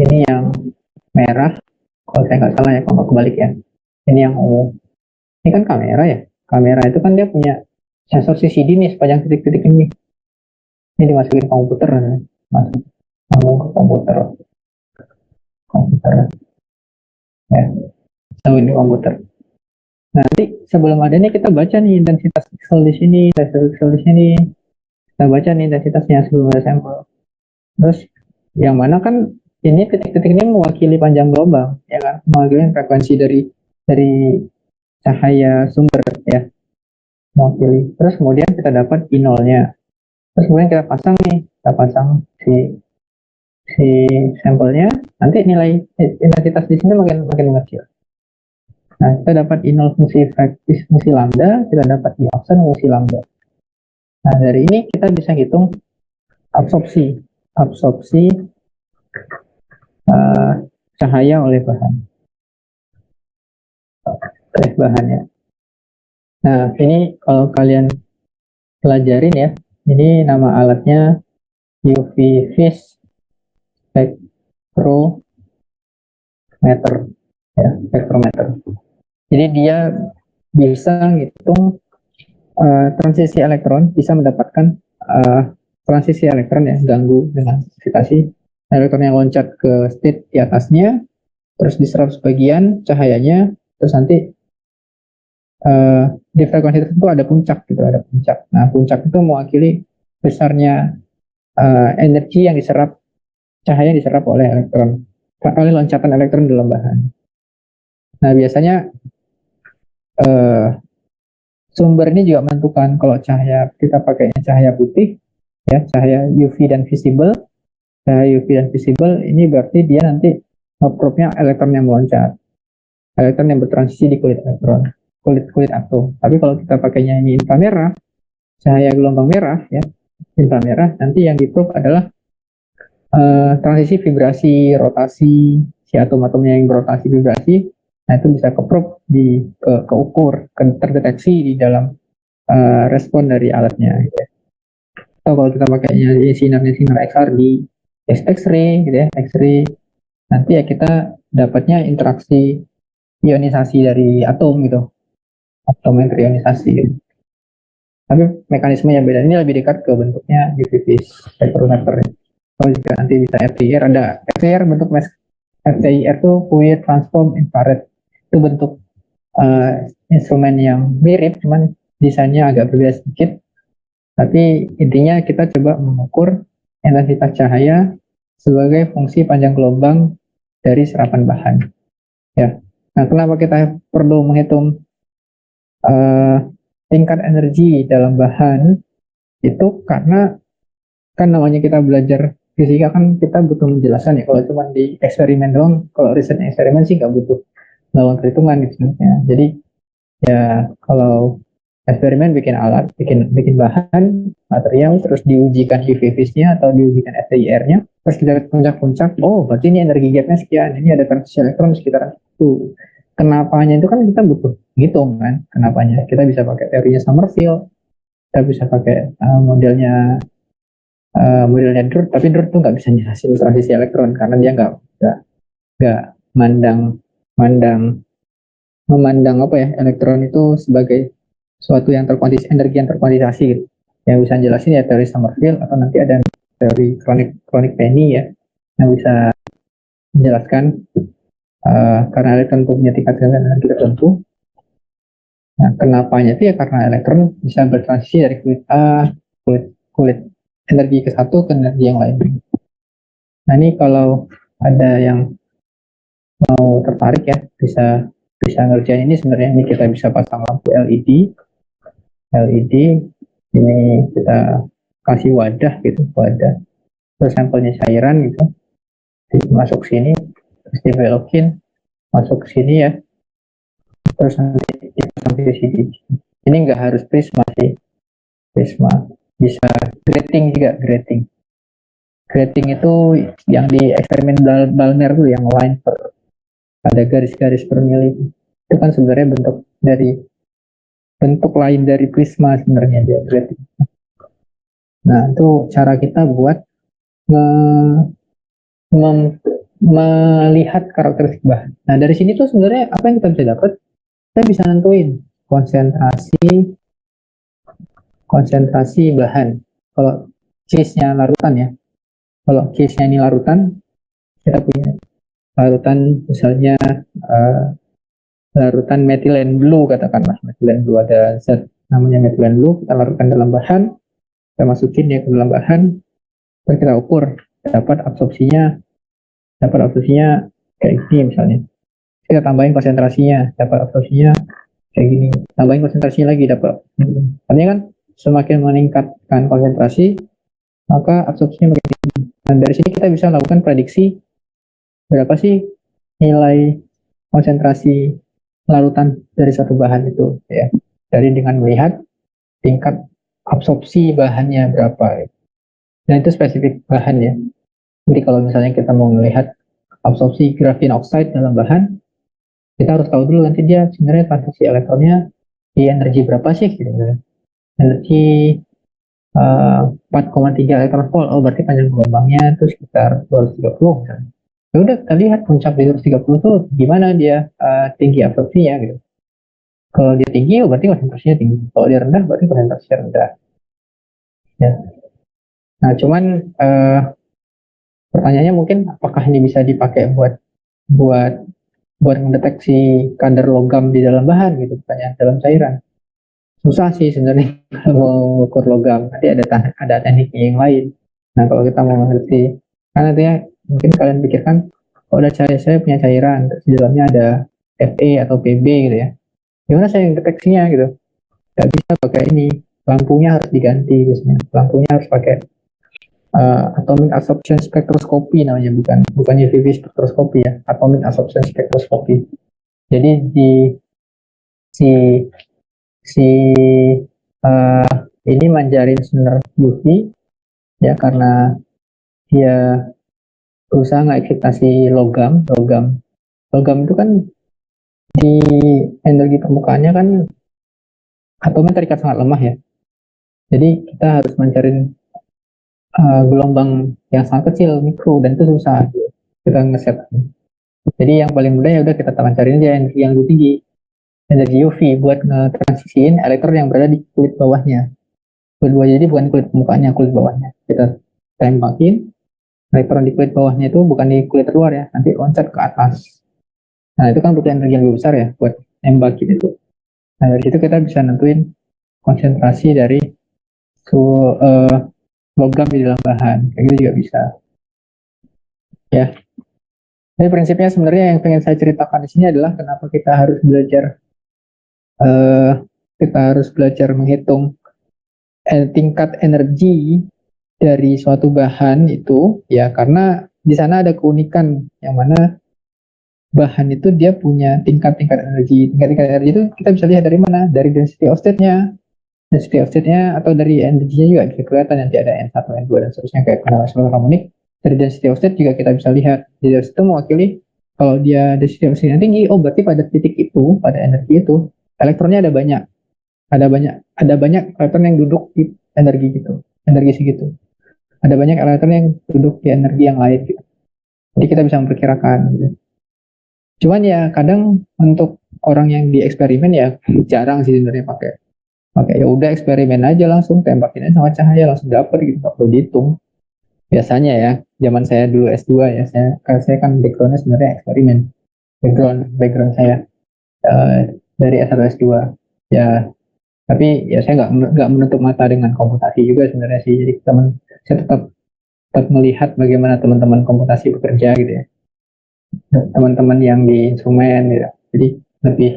ini yang merah kalau saya nggak salah ya, kalau nggak kebalik ya, Ini yang ungu. Ini kan kamera ya. Kamera itu kan dia punya sensor CCD nih sepanjang titik-titik ini. Ini dimasukin komputer, masuk ke komputer, ya, tahu ini komputer. Nanti sebelum ada nih kita baca nih intensitas pixel di sini, intensitas pixel di sini. Kita baca nih intensitasnya sebelum ada sampel. Terus yang mana kan ini titik-titik ini mewakili panjang gelombang, ya kan? Mewakili frekuensi dari cahaya sumber ya, mewakili. Terus kemudian kita dapat I0-nya. Terus kemudian kita pasang si si sampelnya. Nanti nilai intensitas di sini makin mengecil. Nah, kita dapat I0 fungsi lambda, kita dapat I offset fungsi lambda. Nah, dari ini kita bisa hitung absorpsi cahaya oleh bahannya. Nah, ini kalau kalian pelajarin ya, ini nama alatnya UV Vis Spektrometer, ya, spektrometer. Jadi dia bisa ngitung transisi elektron, bisa mendapatkan transisi elektron ya, ganggu dengan gravitasi. Elektron yang loncat ke state di atasnya, terus diserap sebagian cahayanya, terus nanti di frekuensi tertentu ada puncak gitu, ada puncak. Nah, puncak itu mewakili besarnya energi yang diserap, cahaya yang diserap oleh elektron, oleh loncatan elektron dalam bahan. Nah, biasanya sumber ini juga menentukan kalau cahaya kita pakai cahaya putih, ya, cahaya UV dan visible. Cahaya UV dan visible ini berarti dia nanti probe-nya elektron yang meloncat, elektron yang bertransisi di kulit elektron, kulit atom. Tapi kalau kita pakainya ini inframerah, cahaya gelombang merah, ya, inframerah, nanti yang diprobe adalah transisi vibrasi, rotasi si atom-atomnya yang berotasi vibrasi. Nah, itu bisa keprobe keukur, terdeteksi di dalam respon dari alatnya. Gitu ya. Atau kalau kita pakainya sinar XRD, X-ray, gitu ya, X-ray, nanti ya kita dapatnya interaksi ionisasi dari atom gitu, atom yang terionisasi. Gitu. Tapi mekanismenya beda. Ini lebih dekat ke bentuknya UV spektrometer. Kalau juga nanti bisa FTIR, ada FTIR bentuk FTIR itu Fourier Transform Infrared. Itu bentuk instrumen yang mirip, cuman desainnya agak berbeda sedikit. Tapi intinya kita coba mengukur intensitas cahaya sebagai fungsi panjang gelombang dari serapan bahan. Ya. Nah, kenapa kita perlu menghitung tingkat energi dalam bahan? Itu karena kan namanya kita belajar fisika kan kita butuh menjelaskan ya. Kalau cuma di eksperimen doang, kalau riset eksperimen sih nggak butuh melakukan perhitungan gitu. Jadi ya kalau eksperimen bikin alat, bikin bahan, material, terus diujikan UV vis-nya atau diujikan FTIR-nya, terus kita lihat puncak-puncak, oh berarti ini energi gap-nya sekian, ini ada transisi elektron sekitar itu. Kenapanya itu kan kita butuh hitung kan, kenapanya. Kita bisa pakai teorinya Sommerfeld, kita bisa pakai modelnya Drude, tapi Drude tuh nggak bisa jelasin transisi elektron karena dia nggak memandang apa ya, elektron itu sebagai suatu yang energi yang terkuantisasi gitu. Yang bisa jelasin ya teori Sommerfeld atau nanti ada teori kronik Penny ya yang bisa menjelaskan karena elektron punya tingkat energi tertentu. Nah, kenapanya itu ya karena elektron bisa bertransisi dari kulit energi ke satu ke energi yang lain. Nah, ini kalau ada yang mau tertarik ya bisa ngerjain ini. Sebenarnya ini kita bisa pasang lampu LED ini kita kasih wadah gitu, terus sampelnya cairan gitu masuk sini, terus dibelokin masuk ke sini ya, terus nanti dipasang di sini. Ini nggak harus prisma sih, bisa grating juga. Grating itu yang di eksperimen Balmer tuh yang line per ada garis-garis per mili, itu kan sebenarnya bentuk lain dari prisma sebenarnya dia grating. Nah, itu cara kita buat melihat karakteristik bahan. Nah, dari sini tuh sebenarnya apa yang kita bisa dapat? kita bisa nentuin konsentrasi bahan. Kalau case-nya larutan ya, kalau case-nya ini larutan, kita punya larutan misalnya larutan methylene blue, katakanlah methylene blue, ada zat namanya methylene blue, kita larutkan dalam bahan, kita masukin ya ke dalam bahan, terus kita ukur dapat absorpsinya kayak gini misalnya, kita tambahin konsentrasinya, dapat absorpsinya kayak gini, tambahin konsentrasinya lagi, dapat. Artinya kan semakin meningkatkan konsentrasi, maka absorpsinya makin tinggi. Dan dari sini kita bisa lakukan prediksi berapa sih nilai konsentrasi larutan dari satu bahan itu, ya, dari dengan melihat tingkat absorpsi bahannya berapa. Dan itu spesifik bahan ya. Jadi kalau misalnya kita mau melihat absorpsi graphene oxide dalam bahan, kita harus tahu dulu nanti dia sebenarnya transisi elektronnya di energi berapa sih gitu. Energi 4,3 elektron volt, oh berarti panjang gelombangnya itu sekitar 230 misalnya. Ya udah, kita lihat puncak di 230 tuh gimana dia tinggi absorpsinya gitu. Kalau dia tinggi, oh berarti konsentrasinya tinggi. Kalau dia rendah, berarti konsentrasinya rendah. Ya. Nah, cuman pertanyaannya mungkin apakah ini bisa dipakai buat buat buat mendeteksi kadar logam di dalam bahan gitu, pertanyaan dalam cairan. Susah sih sebenarnya kalau mau ukur logam. Nanti ada tekniknya yang lain. Nah, kalau kita mau mengerti, kan nantinya mungkin kalian pikirkan, oh ada saya punya cairan, terus di dalamnya ada Fe atau Pb gitu ya. Gimana saya deteksinya gitu? Gak bisa pakai ini, lampunya harus diganti biasanya. Lampunya harus pakai atomic absorption spectroscopy namanya, bukan UV spektroskopi ya, atomic absorption spectroscopy. Jadi di si si ini manjarin sinar UV ya, karena dia berusaha ngeksploitasi logam itu kan di energi permukaannya kan atomnya terikat sangat lemah ya, jadi kita harus mencari gelombang yang sangat kecil, mikro, dan itu susah kita ngeset. Jadi yang paling mudah ya udah kita cari aja energi yang lebih tinggi, energi UV, buat ngetransisiin elektron yang berada di kulit bawahnya. Kulit bawah, jadi bukan kulit permukaannya, kulit bawahnya. Kita tembakin elektron di kulit bawahnya, itu bukan di kulit luar ya, nanti loncat ke atas. Nah itu kan butuh energi yang lebih besar ya buat nembakin itu. Nah dari situ kita bisa nentuin konsentrasi dari logam di dalam bahan, kayak gitu juga bisa. Ya, jadi prinsipnya sebenarnya yang pengen saya ceritakan di sini adalah kenapa eh, kita harus belajar menghitung tingkat energi dari suatu bahan itu, ya karena di sana ada keunikan yang mana bahan itu dia punya tingkat-tingkat energi. Tingkat-tingkat energi itu kita bisa lihat dari mana? Dari density of state-nya. Density of state-nya atau dari energinya juga bisa kelihatan, nanti ada N1, N2 dan seterusnya kayak penalaran harmonik. Dari density of state juga kita bisa lihat. Jadi itu mewakili kalau dia density of state-nya tinggi, oh berarti pada titik itu, pada energi itu, elektronnya ada banyak. Ada banyak elektron yang duduk di energi gitu, energi segitu. Ada banyak elektron yang duduk di energi yang lain gitu. Jadi kita bisa memperkirakan gitu. Cuman ya kadang untuk orang yang di eksperimen ya jarang sih sebenarnya pakai ya udah eksperimen aja, langsung tembakin aja sama cahaya langsung dapet gitu, nggak perlu dihitung. Biasanya ya, zaman saya dulu S2 ya, saya kan backgroundnya sebenarnya eksperimen, background saya dari S1 S2 ya. Tapi ya saya nggak menutup mata dengan komputasi juga sebenarnya sih. Jadi saya tetap melihat bagaimana teman-teman komputasi bekerja gitu ya, teman-teman yang di instrumen gitu. Jadi lebih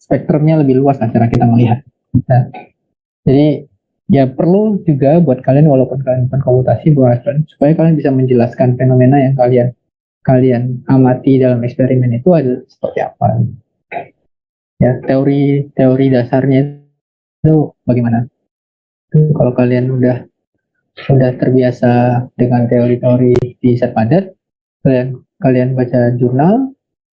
spektrumnya lebih luas lah cara kita melihat. Nah, jadi ya perlu juga buat kalian, walaupun kalian bukan komputasi, supaya kalian bisa menjelaskan fenomena yang kalian amati dalam eksperimen itu adalah seperti apa. Ya, teori dasarnya itu bagaimana. Kalau kalian udah terbiasa dengan teori-teori di set padat, kalian baca jurnal,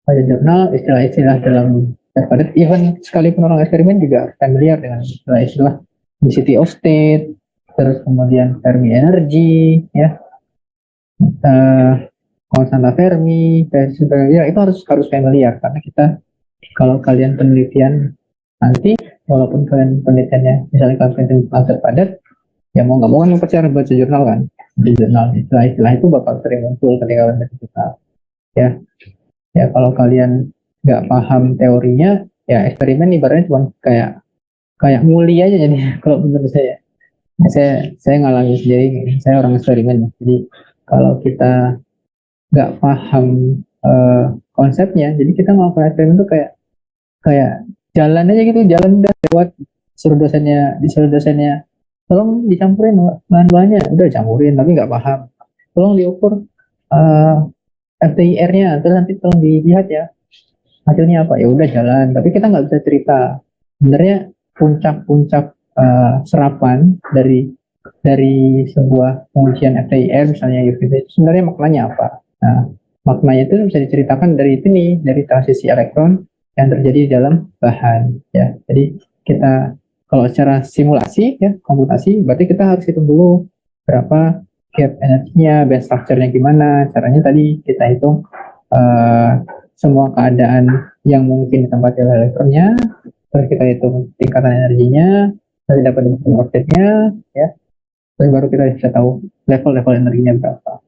istilah-istilah dalam set padat, even sekalipun orang eksperimen juga familiar dengan istilah-istilah density of state, terus kemudian Fermi energy, ya, konstanta Fermi, dan sebagainya, itu harus familiar karena kita Kalau kalian penelitian nanti, walaupun kalian penelitiannya, misalnya kalian penelitian laser padat, ya mau nggak mau kan pasti harus baca jurnal kan. Di jurnal istilah-istilah itu bakal sering muncul ketika kalian baca jurnal. Ya, ya kalau kalian nggak paham teorinya, ya eksperimen ibaratnya cuma kayak kayak nguli aja jadi kalau menurut saya. Saya ngalamin sendiri, saya orang eksperimen. Jadi kalau kita nggak paham konsepnya, jadi kita ngelakuin eksperimen tuh kayak kayak jalan aja gitu, jalan udah lewat, disuruh dosennya tolong dicampurin bahan-bahannya, udah campurin tapi nggak paham, tolong diukur FTIR-nya, terus nanti tolong dilihat ya hasilnya apa, ya udah jalan tapi kita nggak bisa cerita sebenarnya puncak-puncak serapan dari sebuah pengujian FTIR misalnya UVB itu sebenarnya maknanya apa. Nah, maknanya itu bisa diceritakan dari itu nih, dari transisi elektron yang terjadi di dalam bahan ya. Jadi kita kalau secara simulasi ya komputasi berarti kita harus hitung dulu berapa gap energinya, band structure-nya gimana. Caranya tadi kita hitung semua keadaan yang mungkin ditempati oleh elektronnya, terus kita hitung tingkatan energinya, nanti dapat outputnya ya, terus baru kita bisa tahu level-level energinya berapa.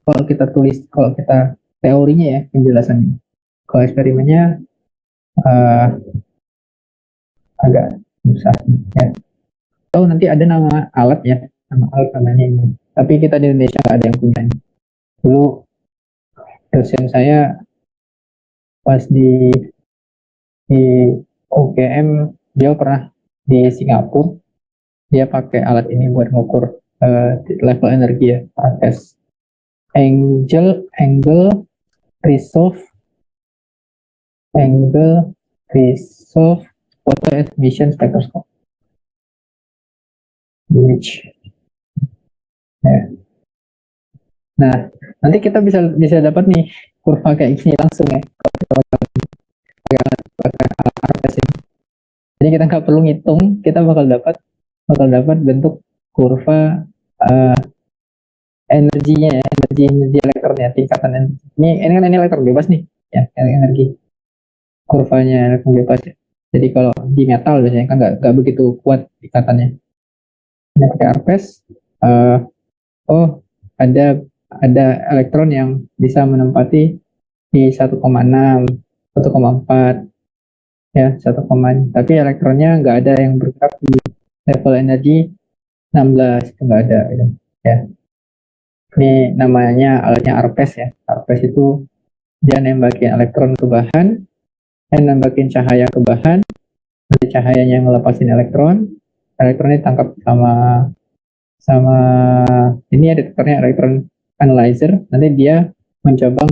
Kalau kita tulis, kalau kita teorinya ya penjelasannya, kalau eksperimennya uh, agak susah ya. Tahu nanti ada nama alat ya, nama alat namanya ini. Tapi kita di Indonesia nggak ada yang punya. Dulu dosen saya pas di UGM, dia pernah di Singapura, dia pakai alat ini buat ngukur level energi ya, tes angle resolve angle resolve photo emission spectroscope image. Ya. Nah, nanti kita bisa dapat nih kurva kayak gini langsung ya. Kalau kita pakai RPS ini. Jadi kita nggak perlu ngitung, kita bakal dapat bentuk kurva energinya ya, energi elektronnya, tingkatan energi. Ini kan ini elektron bebas nih, ya energi kurvanya elektron bebas ya. Jadi kalau di metal biasanya kan nggak begitu kuat tingkatannya. Ini pakai RPS, oh ada elektron yang bisa menempati di 1,6, 1,4 ya 1, tapi elektronnya nggak ada yang bergerak di level energi 16, itu nggak ada gitu. Ya. Ini namanya alatnya RPS ya. RPS itu dia nembakin elektron ke bahan, nembakin cahaya ke bahan, nanti cahayanya ngelepasin elektron, elektronnya ditangkap sama sama ini ya detektornya elektron analyzer, nanti dia mencoba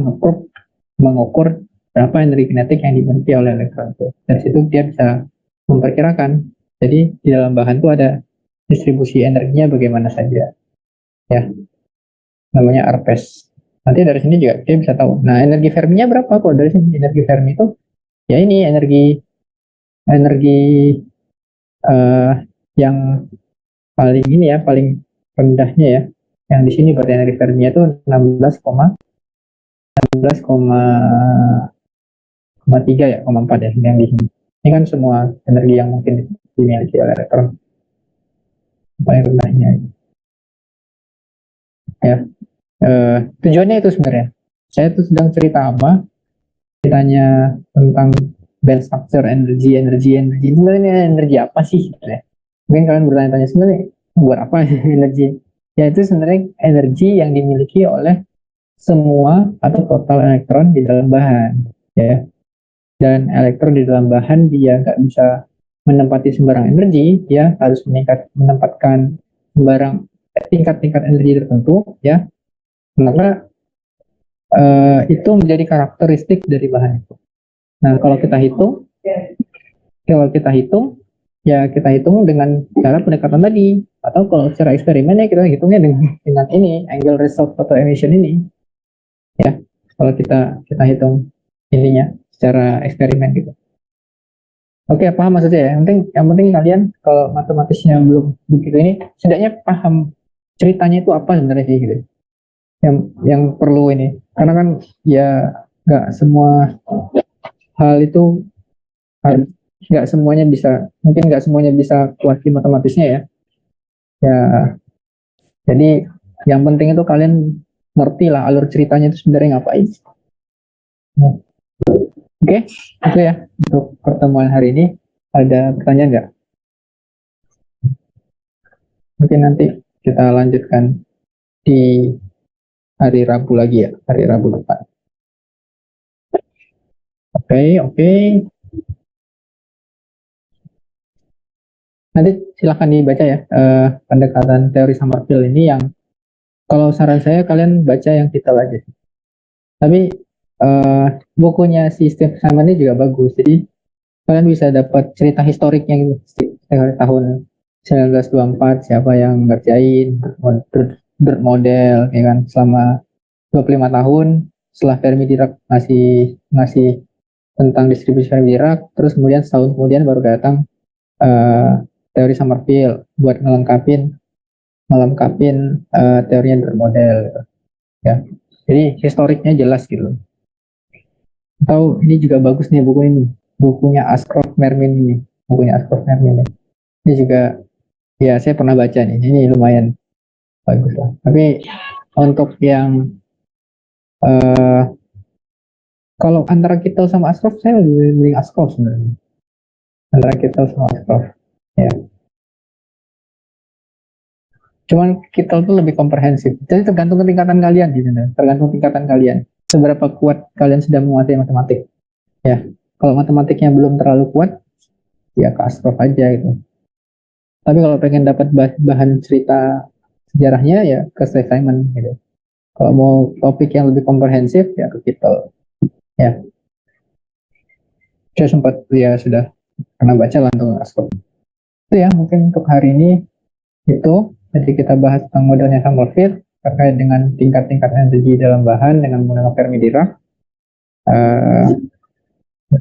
mengukur berapa energi kinetik yang dimiliki oleh elektron itu. Dari situ dia bisa memperkirakan. Jadi di dalam bahan itu ada distribusi energinya bagaimana saja. Ya, namanya RPS. Nanti dari sini juga dia bisa tahu. Nah, energi Fermi-nya berapa? Kalau dari sini energi Fermi itu ya ini energi uh, yang paling ini ya, paling rendahnya ya. Yang di sini berarti energi Fermi itu 16,3 ya, 4 ya yang di sini. Ini kan semua energi yang mungkin dimiliki oleh elektron paling rendahnya ya. Tujuannya itu sebenarnya. Saya tuh sedang cerita apa? Ceritanya tentang band structure energi. Sebenarnya energi apa sih? Mungkin kalian bertanya-tanya sebenarnya buat apa energi? Ya itu sebenarnya energi yang dimiliki oleh semua atau total elektron di dalam bahan, ya. Dan elektron di dalam bahan dia nggak bisa menempati sembarang energi, dia harus menempatkan sembarang tingkat-tingkat energi tertentu, ya. Maka itu menjadi karakteristik dari bahan itu. Nah, kalau kita hitung, ya kita hitung dengan cara pendekatan tadi. Atau kalau secara eksperimen ya kita hitungnya dengan ini, angle resolve photo emission ini. Ya, kalau kita hitung ininya secara eksperimen gitu. Oke, paham maksudnya ya. Yang penting kalian kalau matematisnya belum begitu ini, setidaknya paham ceritanya itu apa sebenarnya sih gitu. Yang perlu ini, karena kan ya nggak semua hal itu nggak semuanya bisa, mungkin nggak semuanya bisa kuat di matematisnya ya. Ya, jadi yang penting itu kalian ngerti lah alur ceritanya itu sebenarnya ngapain. Oke, itu ya untuk pertemuan hari ini. Ada pertanyaan nggak? Mungkin nanti kita lanjutkan di hari Rabu lagi ya, hari Rabu depan. Oke. Nanti silahkan dibaca ya pendekatan teori Summerfield ini, yang kalau saran saya kalian baca yang detail aja. Tapi bukunya si Steve Simon ini juga bagus. Jadi kalian bisa dapat cerita historiknya gitu. Tahun 1924 siapa yang ngerjain dirt model ya kan, selama 25 tahun setelah Fermi Dirac ngasih tentang distribusi Fermi Dirac, terus kemudian setahun kemudian baru datang teori Summerfield buat ngelengkapin teorinya dirt model gitu. Ya. Jadi historiknya jelas gitu. Atau ini juga bagus nih buku ini, bukunya Ashcroft Mermin ini, Ini juga ya saya pernah baca nih, ini lumayan bagus lah. Tapi untuk yang kalau antara Kittel sama Ashcroft, saya lebih milih Ashcroft sebenarnya. Antara Kittel sama Ashcroft, ya. Cuman Kittel tuh lebih komprehensif. Jadi tergantung tingkatan kalian gitu, tergantung tingkatan kalian. Seberapa kuat kalian sudah menguasai matematik. Ya, kalau matematiknya belum terlalu kuat, ya ke Ashcroft aja gitu. Tapi kalau pengen dapat bahan cerita sejarahnya, ya ke Steve Simon gitu. Kalau mau topik yang lebih komprehensif, ya ke Kittel. Ya, saya sempat ya sudah pernah baca lah untuk Ashcroft. Itu ya mungkin untuk hari ini itu. Jadi kita bahas tentang modelnya Summerfield terkait dengan tingkat-tingkat energi dalam bahan dengan menggunakan Fermi Dirac.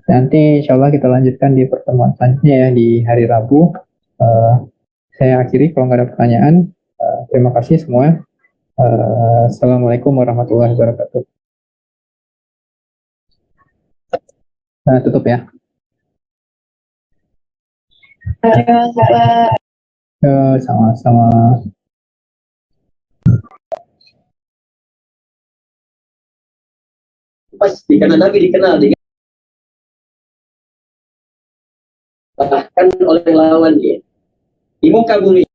Nanti insya Allah kita lanjutkan di pertemuan selanjutnya ya di hari Rabu. Saya akhiri kalau nggak ada pertanyaan. Terima kasih semua. Assalamualaikum warahmatullahi wabarakatuh. Nah, tutup ya. Sama-sama. Pas karena Nabi dikenal bahkan oleh lawan dia di muka bumi.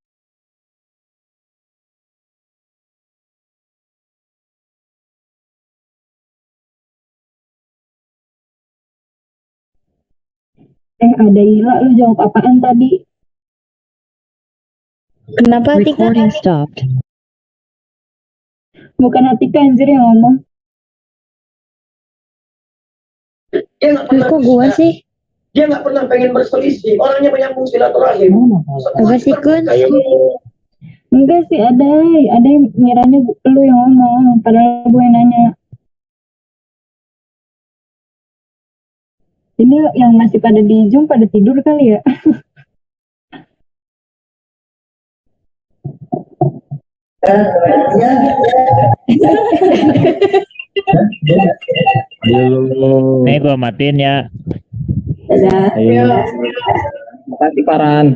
Ada Ila, lu jawab apaan tadi? Kenapa Tika? Recording stopped. Bukan Atika anjir yang ngomong. Dia nggak pernah Kok gua sih? Dia nggak pernah pengen berselisih. Orangnya menyambung silaturahim. Apa sih Kun? Enggak sih, ada yang ngiranya lu yang ngomong, padahal gue yang nanya. Ini yang masih pada di Zoom pada tidur kali ya? Nih gua matiin ya. Dadah. Ayo. Terima kasih Paran.